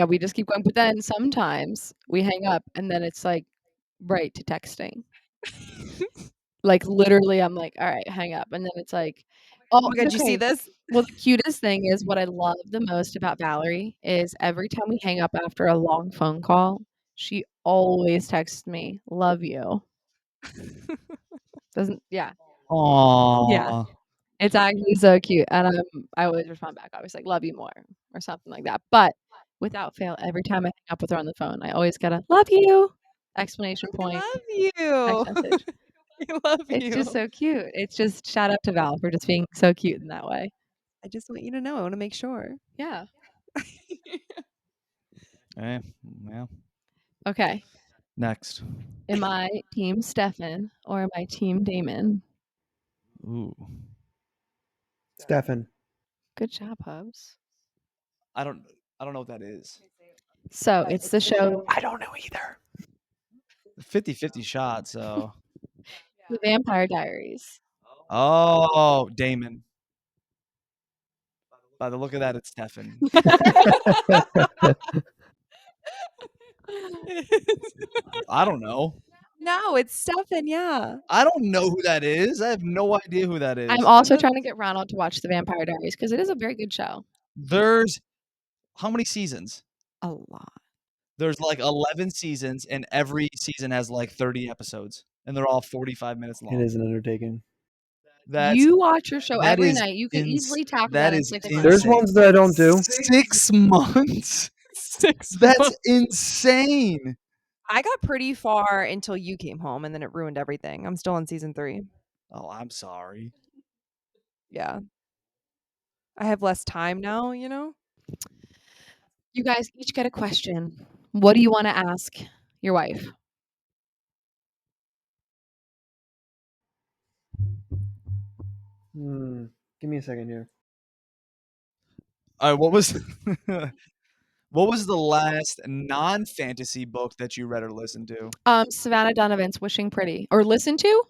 we just keep going. But then sometimes we hang up and then it's like right to texting. Like literally I'm like, all right, hang up. And then it's like, Oh oh, my god, did you see okay. this? Well, the cutest thing is what I love the most about Valerie is every time we hang up after a long phone call, she always texts me, love you. Doesn't yeah. aw. It's actually so cute. And I always respond back. I was like, love you more or something like that. But without fail, every time I hang up with her on the phone, I always get a love you! Exclamation I point, love text you. message. I love It's just you. so cute. It's just shout out to Val for just being so cute in that way. I just want you to know. I want to make sure. Yeah. Eh, yeah. Okay. Next. Am I team Stefan or am I team Damon? Ooh. Stefan. Good job, Hubs. I don't know what that is. So it's the show I don't know either. 50-50 shot, so. The Vampire Diaries. Oh, Damon. By the look of that, it's Stefan. I don't know. No, it's Stefan, yeah. I don't know who that is. I have no idea who that is. I'm also trying to get Ronald to watch The Vampire Diaries because it is a very good show. There's how many seasons? A lot. There's like 11 seasons, and every season has like 30 episodes, and they're all 45 minutes long. It is an undertaking. That's You watch your show that every is night. You can easily tackle that that in is 6 insane. months. There's ones that I don't do. 6 months? 6 That's months. insane. I got pretty far until you came home, and then it ruined everything. I'm still on season 3. Oh, I'm sorry. Yeah. I have less time now, you know? You guys each get a question. What do you want to ask your wife? Give me a second here. All right, what was what was the last non-fantasy book that you read or listened to? Savannah Donovan's Wishing Pretty. Or listen to?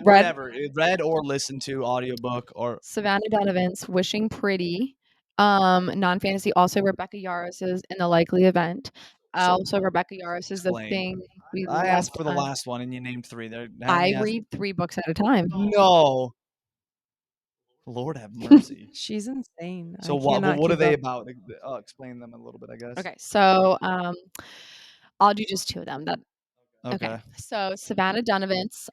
Whatever. Read or listened to audiobook or Savannah Donovan's Wishing Pretty. Non-fantasy, also Rebecca Yarros's In the Likely Event. So, Also Rebecca Yarros's The explain. Thing We I Left asked for the Behind. last one and you named 3. There how I many has- read 3 books at a time. No. Lord have mercy. She's insane. So I cannot what are keep they up. about? Explain them a little bit, I guess. Okay, so I'll do just 2 of them. Okay. Okay. So Savannah Donovan's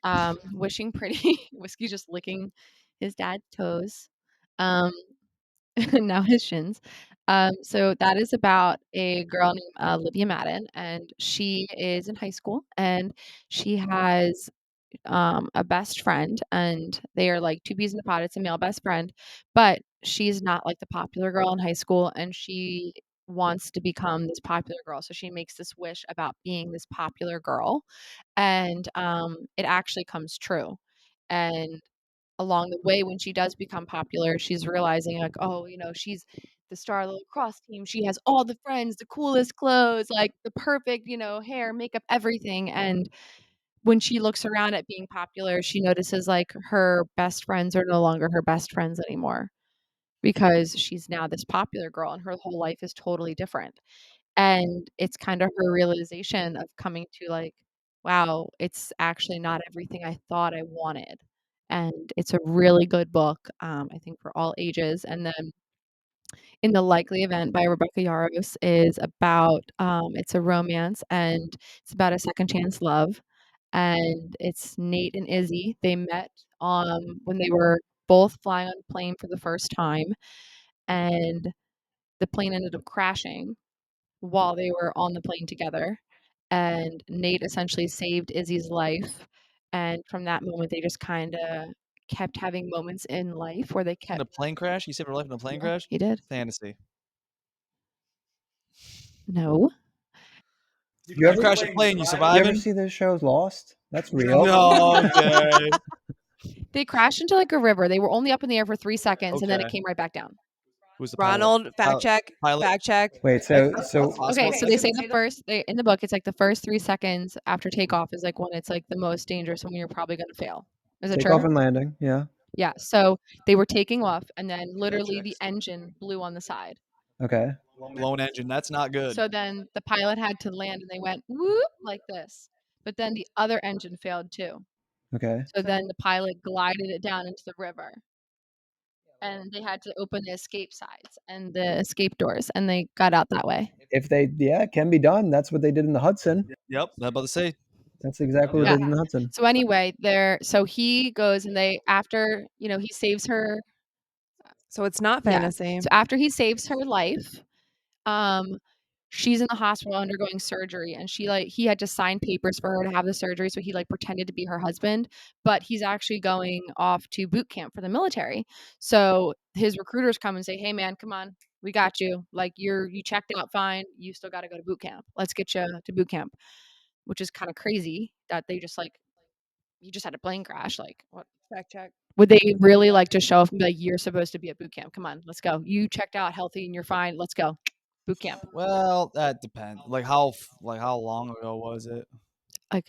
Wishing Pretty. Whiskey just licking his dad's toes. Um now his shins. So that is about a girl named Olivia Madden, and she is in high school, and she has a best friend, and they are like 2 peas in a pod. It's a male best friend, but she's not like the popular girl in high school, and she wants to become this popular girl. So she makes this wish about being this popular girl, and it actually comes true. And along the way, when she does become popular, she's realizing like, oh, she's the star of the lacrosse team. She has all the friends, the coolest clothes, like the perfect, hair, makeup, everything. And when she looks around at being popular, she notices like her best friends are no longer her best friends anymore because she's now this popular girl and her whole life is totally different. And it's kind of her realization of coming to like, wow, it's actually not everything I thought I wanted. And it's a really good book, I think, for all ages. And then In the Likely Event by Rebecca Yarros is about it's a romance and it's about a second chance love. And it's Nate and Izzy. They met when they were both flying on a plane for the first time, and the plane ended up crashing while they were on the plane together, and Nate essentially saved Izzy's life, and from that moment, they just kinda kept having moments in life where they In kept a plane crash? He saved her life in a plane Yeah, crash? he did. Fantasy. No. You crash a plane, you You ever surviving? see those shows Lost? That's real. No, okay. They crashed into, like, a river. They were only up in the air for 3 seconds, and then it Okay. came right back down. Who's the pilot? Ronald, fact check. Pilot? Fact check. Wait, That's so possible. Okay, so they say in the book, it's like the first 3 seconds after takeoff is, like, when it's, like, the most dangerous, when you're probably gonna fail. Is it takeoff true? and landing, yeah. Yeah, so they were taking off, and then literally the engine blew on the side. Okay. Blown engine. That's not good. So then the pilot had to land, and they went, "Whoop," like this. But then the other engine failed too. Okay. So then the pilot glided it down into the river. And they had to open the escape sides and the escape doors, and they got out that way. If it can be done. That's what they did in the Hudson. Yep. I'm about to say. That's exactly what Yeah. they did in the Hudson. So anyway, so he goes and after, he saves her. So it's not Yeah. fantasy. So after he saves her life, she's in the hospital undergoing surgery, and he had to sign papers for her to have the surgery, so he pretended to be her husband, but he's actually going off to boot camp for the military. So his recruiters come and say, "Hey man, come on. We got you. You checked out fine. You still got to go to boot camp. Let's get you to boot camp." Which is kind of crazy that they just you just had a plane crash. What? Fact check. Would they really just show up and be like, "You're supposed to be at boot camp. Come on, let's go. You checked out healthy and you're fine. Let's go. Boot camp." Well, that depends. How long ago was it? I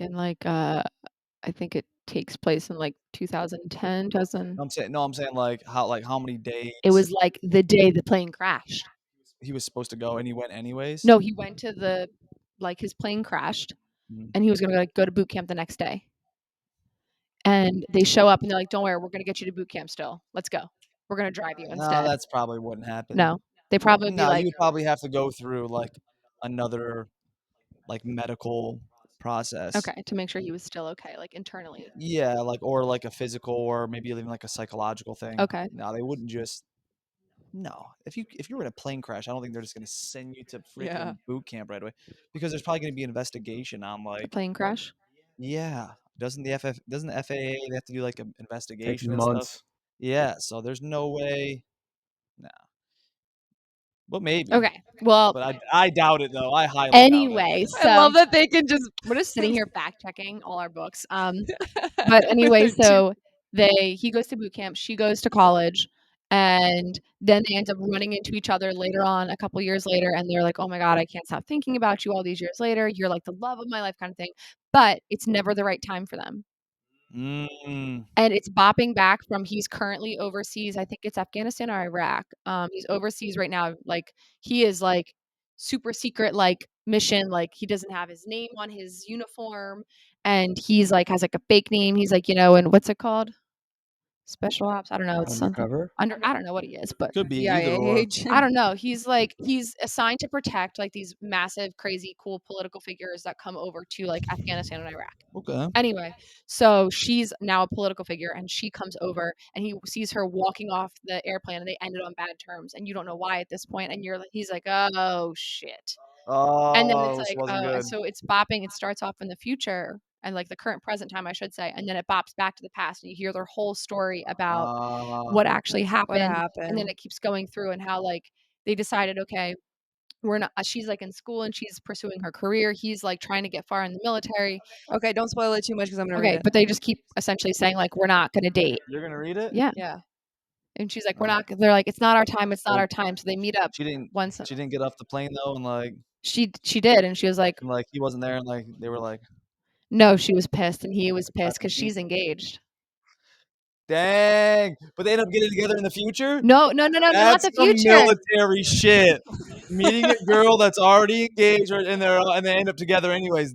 think it takes place in 2010, 2000. I'm saying how many days It was the day the plane crashed. he was supposed to go and he went anyways? No, he went to his plane crashed, Mhm. and he was gonna go to boot camp the next day. And they show up and they're like, "Don't worry, we're gonna get you to boot camp still. Let's go. We're gonna drive you No, instead." that's probably wouldn't happen. No, they probably be No, like, you would probably have to go through another medical process. okay, to make sure he was still okay, internally. Yeah, or a physical or maybe even a psychological thing. Okay. No, they wouldn't just. No, if you were in a plane crash, I don't think they're just gonna send you to freaking Yeah. boot camp right away, because there's probably gonna be an investigation on The plane crash. yeah. Doesn't the FAA they have to do an Takes investigation and stuff? months. Yeah, so there's no way. No, but maybe. Okay. Well, But I doubt it though. I highly doubt it. anyway, so I love that they can just. we're just sitting here fact checking all our books. But anyway, so he goes to boot camp, she goes to college, and then they end up running into each other later on, a couple years later, and they're like, "Oh my god, I can't stop thinking about you all these years later. You're the love of my life," kind of thing. But it's never the right time for them. Mm. And it's bopping back from he's currently overseas. I think it's Afghanistan or Iraq. He's overseas right now. He is super secret mission. He doesn't have his name on his uniform, and he's has a fake name. He's and what's it called? Special ops. I don't know. It's something Undercover. I don't know what he is, but Could be CIA either or. agent. I don't know. He's assigned to protect these massive, crazy, cool political figures that come over to Afghanistan and Iraq. Okay. Anyway, so she's now a political figure, and she comes over, and he sees her walking off the airplane, and they ended on bad terms, and you don't know why at this point, and he's like, "Oh shit." And then Oh, it's this wasn't good. so it's bopping. It starts off in the future and the current present time, I should say, and then it bops back to the past, and you hear their whole story about what actually happened, and then happened? it keeps going through and how they decided, okay, we're not. She's in school and she's pursuing her career. He's trying to get far in the military. Okay, don't spoil it too much because I'm gonna read Okay, it. but they just keep essentially saying we're not gonna date. You're gonna read it? Yeah. Yeah. And she's like, we're not. They're like, it's not our time. It's not So our time. So they meet up She didn't. once. She didn't get off the plane though, and She did, and she was like, he wasn't there, and they were like, no, she was pissed, and he was pissed because she's engaged. dang! But they end up getting together in the future. No, not That's the some future. military shit. Meeting a girl that's already engaged, and they end up together anyways.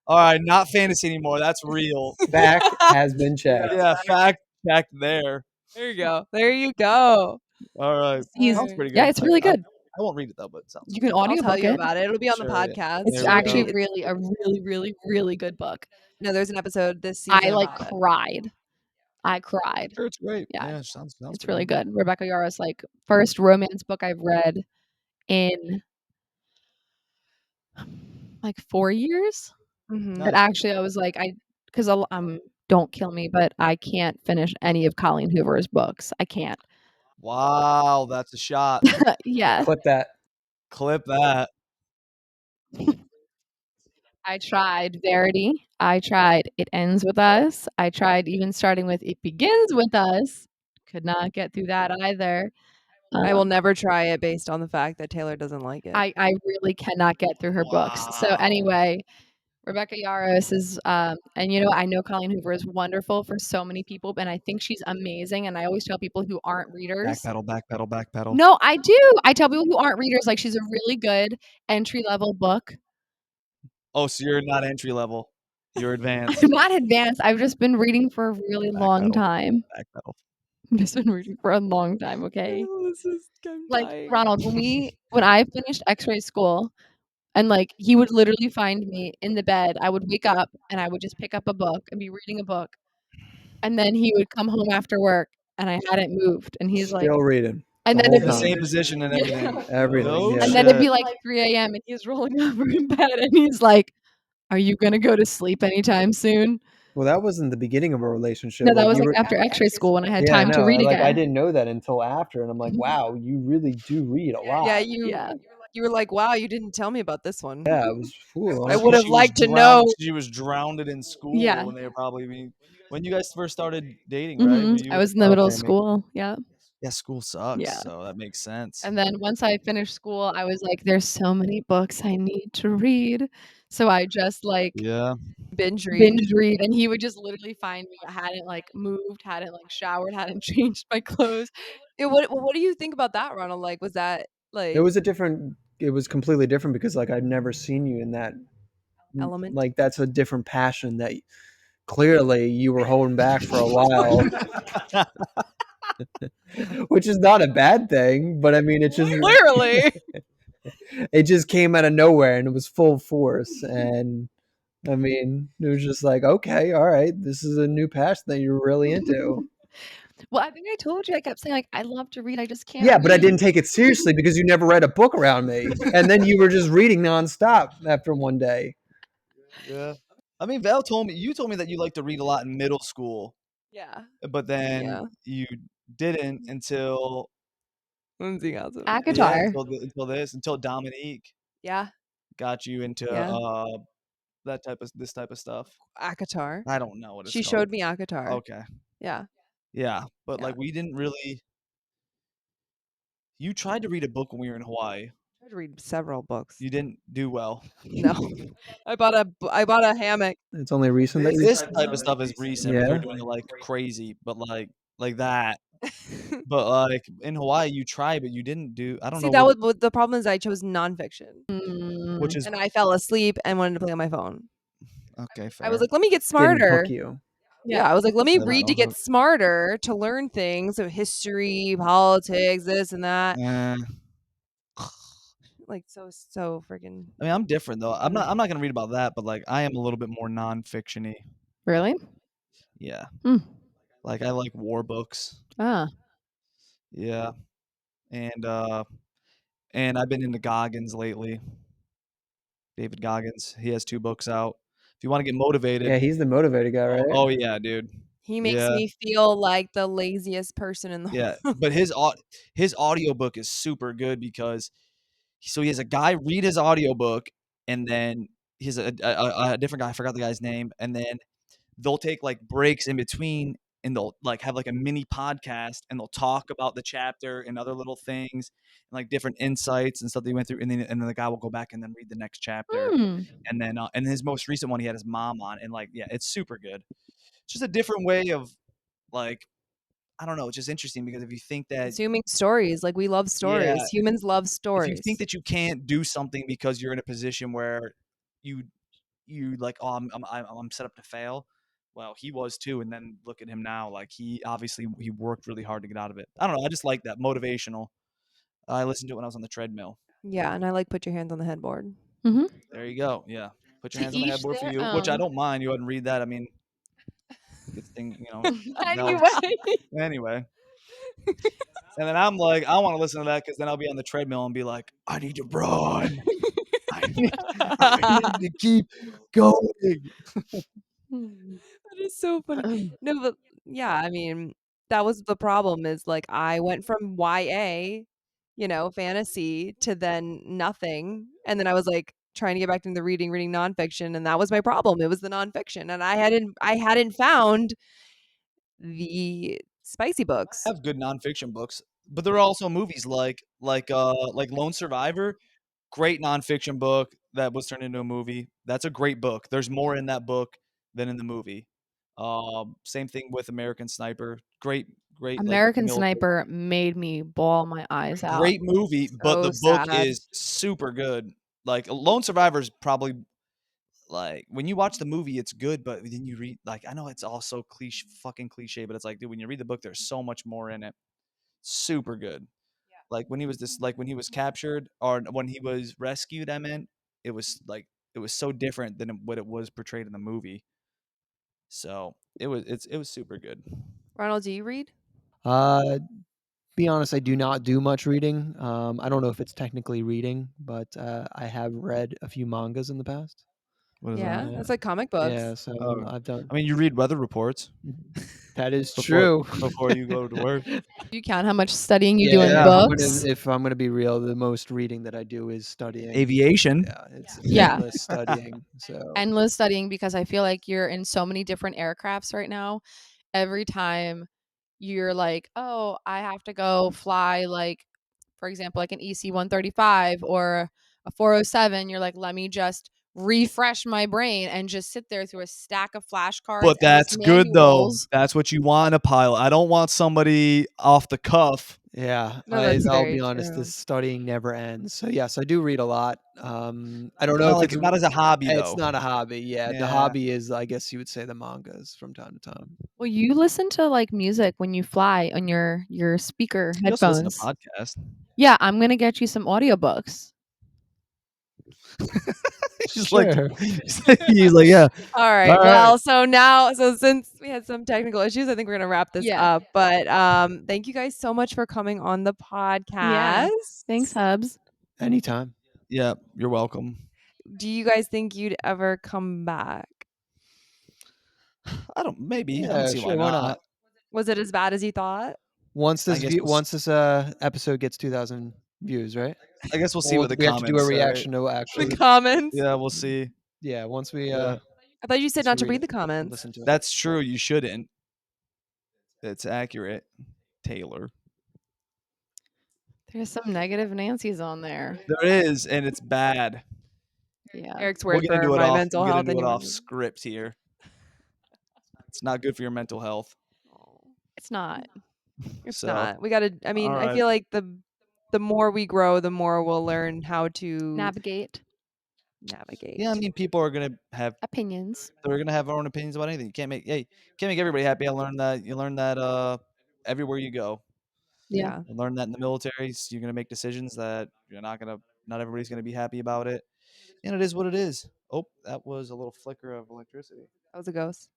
All right, not fantasy anymore. That's real. Fact has been checked. Yeah, fact check there. There you go. There you go. All right, He's- sounds pretty good. Yeah, it's really good. I won't read it though, but it sounds. You can I'll audiobook tell you it. about it. It'll be on the Sure, yeah. podcast. It's There we actually go. really a really, really, really good book. No, there's an episode this season. I about it. cried. I cried. Sure, it's great. Yeah. Yeah, sounds. It's pretty really good. Rebecca Yara's first romance book I've read in like 4 years. Mhm. But Nice. actually, I was like, because don't kill me, but I can't finish any of Colleen Hoover's books. I can't. Wow, that's a shot. Yeah, Clip that. Clip that. I tried Verity. I tried It Ends With Us. I tried even starting with It Begins With Us. Could not get through that either. I will never try it based on the fact that Taylor doesn't like it. I really cannot get through her books. So Wow. anyway, Rebecca Yarros is, and you know, I know Colleen Hoover is wonderful for so many people, and I think she's amazing. And I always tell people who aren't readers. Backpedal, backpedal, backpedal. No, I do. I tell people who aren't readers, like, she's a really good entry level book. Oh, so you're not entry level. You're advanced. I'm not advanced. I've just been reading for a really long Backpedal. time. Backpedal. I've just been reading for a long time, okay? I'm Like, dying. Ronald, when I finished X-ray school, and, like, he would literally find me in the bed. I would wake up, and I would just pick up a book and be reading a book, and then he would come home after work, and I hadn't moved, and he's like, Still reading. and The then whole In the same time. position and everything. Everything, No yeah. and then it'd be shit. like 3 AM, and he's rolling over in bed, and he's like, "Are you gonna go to sleep anytime soon?" Well, that wasn't the beginning of a relationship. No, that Like, was, you like, were after X-ray school when I had Yeah, I time to know. read Like, I again. didn't know that until after, and I'm like, "Wow, you really do read a lot." Yeah, Yeah. you were like, "Wow, you didn't tell me about this one." Yeah, it was cool. I would have She was liked to know. She was drowned in school, Yeah. and they were probably when you guys first started dating, right? Were you I was in the middle of okay, school, yeah. yeah, school sucks, Yeah. so that makes sense. And then once I finished school, I was like, "There's so many books I need to read." So I just, like, Yeah. Binge read. binge read, and he would just literally find me. I hadn't, like, moved, hadn't, like, showered, hadn't changed my clothes. Yeah, what do you think about that, Ronald? Like, was that, like, It was completely different because, like, I'd never seen you in that element? like, that's a different passion that clearly you were holding back for a while, which is not a bad thing, but I mean, Clearly. it just came out of nowhere and it was full force, and I mean, it was just like, "Okay, alright, this is a new passion that you're really into." Well, I think I told you, I kept saying, like, "I love to read, I just can't Yeah, read." but I didn't take it seriously because you never read a book around me, and then you were just reading nonstop after one day. Yeah. I mean, you told me that you liked to read a lot in middle school, Yeah. but then Yeah. you didn't until Whimsy gossip. ACOTAR. until Dominique Yeah. got you into Yeah. this type of stuff. ACOTAR. I don't know what it's She called. showed me ACOTAR. Okay. Yeah. Yeah, but Yeah. like we didn't really. You tried to read a book when we were in Hawaii. I tried to read several books. You didn't do well. No. I bought a hammock. It's only recent that you This type of stuff is recent when you're Yeah. doing it like crazy, but like that. But like in Hawaii, you tried, but you didn't do. I don't See, know that what, was the problem is I chose nonfiction. which is And I fell asleep and wanted to play on my phone. okay. Fair. I was like, let me get didn't smarter. hook you. Yeah, I was like, let me Said I read to don't get hook. smarter, to learn things of history, politics, this and that. Eh. Like so freaking. I mean, I'm different though. I'm not gonna read about that, but like I am a little bit more non-fiction-y. Really? Yeah. Hmm. Like I like war books. Ah. Yeah. And I've been into Goggins lately. David Goggins. He has 2 books out. If you want to get motivated. Yeah, he's the motivated guy, right? Oh yeah, dude. He makes Yeah. me feel like the laziest person in the Yeah. world. But his audiobook is super good because he has a guy read his audiobook, and then he's a different guy, I forgot the guy's name, and then they'll take like breaks in between, and they'll like have like a mini podcast, and they'll talk about the chapter and other little things and like different insights and stuff they went through, and then the guy will go back and then read the next chapter, Hmm. and then and his most recent one he had his mom on, and like yeah, it's super good. It's just a different way of like I don't know, it's just interesting because if you think that Consuming stories. Like, we love stories. yeah, Humans love if you stories. think that you can't do something because you're in a position where you like oh I'm set up to fail, well he was too, and then look at him now, like he obviously he worked really hard to get out of it. I don't know, I just like that motivational. I listened to it when I was on the treadmill. Yeah, and I like Put Your Hands on the Headboard. Mhm. There you go. Yeah, put your To hands on the each headboard for their you, which I own. don't mind. You hadn't read that. I mean, good thing Anyway. anyway. And then I'm like, I want to listen to that because then I'll be on the treadmill and be like, I need to run. I I need to keep going. That is so funny. No, but yeah, I mean, that was the problem is like I went from YA, fantasy to then nothing. And then I was like trying to get back into the reading nonfiction, and that was my problem. It was the nonfiction. And I hadn't found the spicy books. Have good nonfiction books, but there are also movies like Lone Survivor, great nonfiction book that was turned into a movie. That's a great book. There's more in that book than in the movie. Same thing with American Sniper. Great like American military. Sniper made me bawl my eyes out. Great movie, but So the book sad. is super good. Like Lone Survivor is probably like when you watch the movie, it's good, but then you read like I know it's all so fucking cliche, but it's like dude, when you read the book, there's so much more in it. Super good. Like when he was captured or when he was rescued, I meant it was like it was so different than what it was portrayed in the movie. So it was super good. Ronald, do you read? Uh, be honest, I do not do much reading. I don't know if it's technically reading, but I have read a few mangas in the past. What is Yeah, that? Yeah, that's like comic books. yeah. So Oh, I've done. I mean, you read weather reports That is before true. before you go to work. You count how much studying you do in Yeah, Yeah. books? if I'm gonna be real, the most reading that I do is studying. Aviation. Yeah, it's Yeah. endless studying. So Endless studying because I feel like you're in so many different aircrafts right now. Every time you're like, "Oh, I have to go fly like for example, like an EC-135 or a 407, you're like, "Let me just refresh my brain and just sit there through a stack of flashcards But and just that's good though. manuals." That's what you want in a pilot. I don't want somebody off the cuff. yeah, No, that's I'll very be honest. true. This studying never ends. So yes, I do read a lot. I don't know if it's Not as a hobby it's though. not a hobby. Yeah, the Yeah. hobby is, I guess you would say, the mangas from time to time. Well, you listen to like music when you fly on your speaker You also listen to headphones. podcasts. Yeah, I'm going to get you some audiobooks. She's like, Sure. he's like, yeah. All right. All right. Well, so since we had some technical issues, I think we're gonna wrap this Yeah. up. But thank you guys so much for coming on the Yeah. podcast. Thanks, Hubs. Anytime. Yeah, you're welcome. Do you guys think you'd ever come back? I don't maybe. I don't Yeah, see why sure. Why not. not? Was it as bad as you thought? Once I this guess once this episode gets 2,000 views, right? I guess we'll see Well, what the we have to do a comments say. reaction to The actually. comments. Yeah, we'll see. Yeah, once we Yeah. I thought you said once not we to read it, the comments. listen to it. That's true. You shouldn't. It's accurate, Taylor. There's some negative Nancy's on there. There is, and it's bad. Yeah. Eric's We'll word get for into it my off. mental We'll get health. into it off Anyone? script here. It's not good for your mental health. It's not. It's So, not. We gotta. I mean, all I right. feel like the more we grow, the more we'll learn how to Navigate navigate. Yeah, I mean, people are gonna have opinions. they're gonna have their own opinions about anything. You can't make everybody happy. I learned that. You learn that everywhere you go. Yeah. You learn that in the military. You're gonna make decisions that not everybody's gonna be happy about it, and it is what it is. Oh, that was a little flicker of electricity. That was a ghost.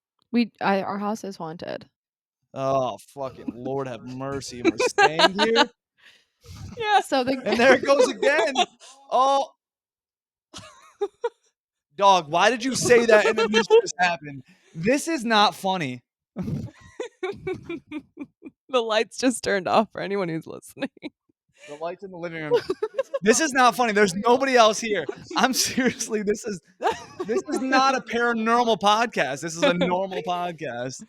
Our house is haunted. Oh, fucking Lord have mercy. And we're staying here. Yeah. So the And there it goes again. Oh, dog, why did you say that and then this just happened? This is not funny. The lights just turned off for anyone who's listening. The lights in the living room. This is not funny. There's nobody else here. I'm seriously, this is not a paranormal podcast. This is a normal podcast.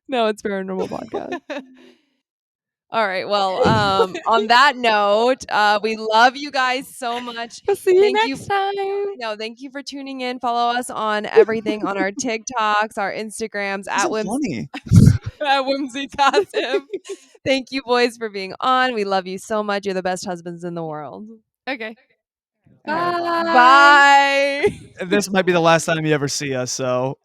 No, it's paranormal podcast. All right. Well, on that note, we love you guys so much. we'll see you Thank next time. No, thank you for tuning in. Follow us on everything on our TikToks, our Instagrams This at is funny. at Whimsy Gossip. Thank you, boys, for being on. We love you so much. You're the best husbands in the world. Okay. All right. Bye. Bye. This might be the last time you ever see us, so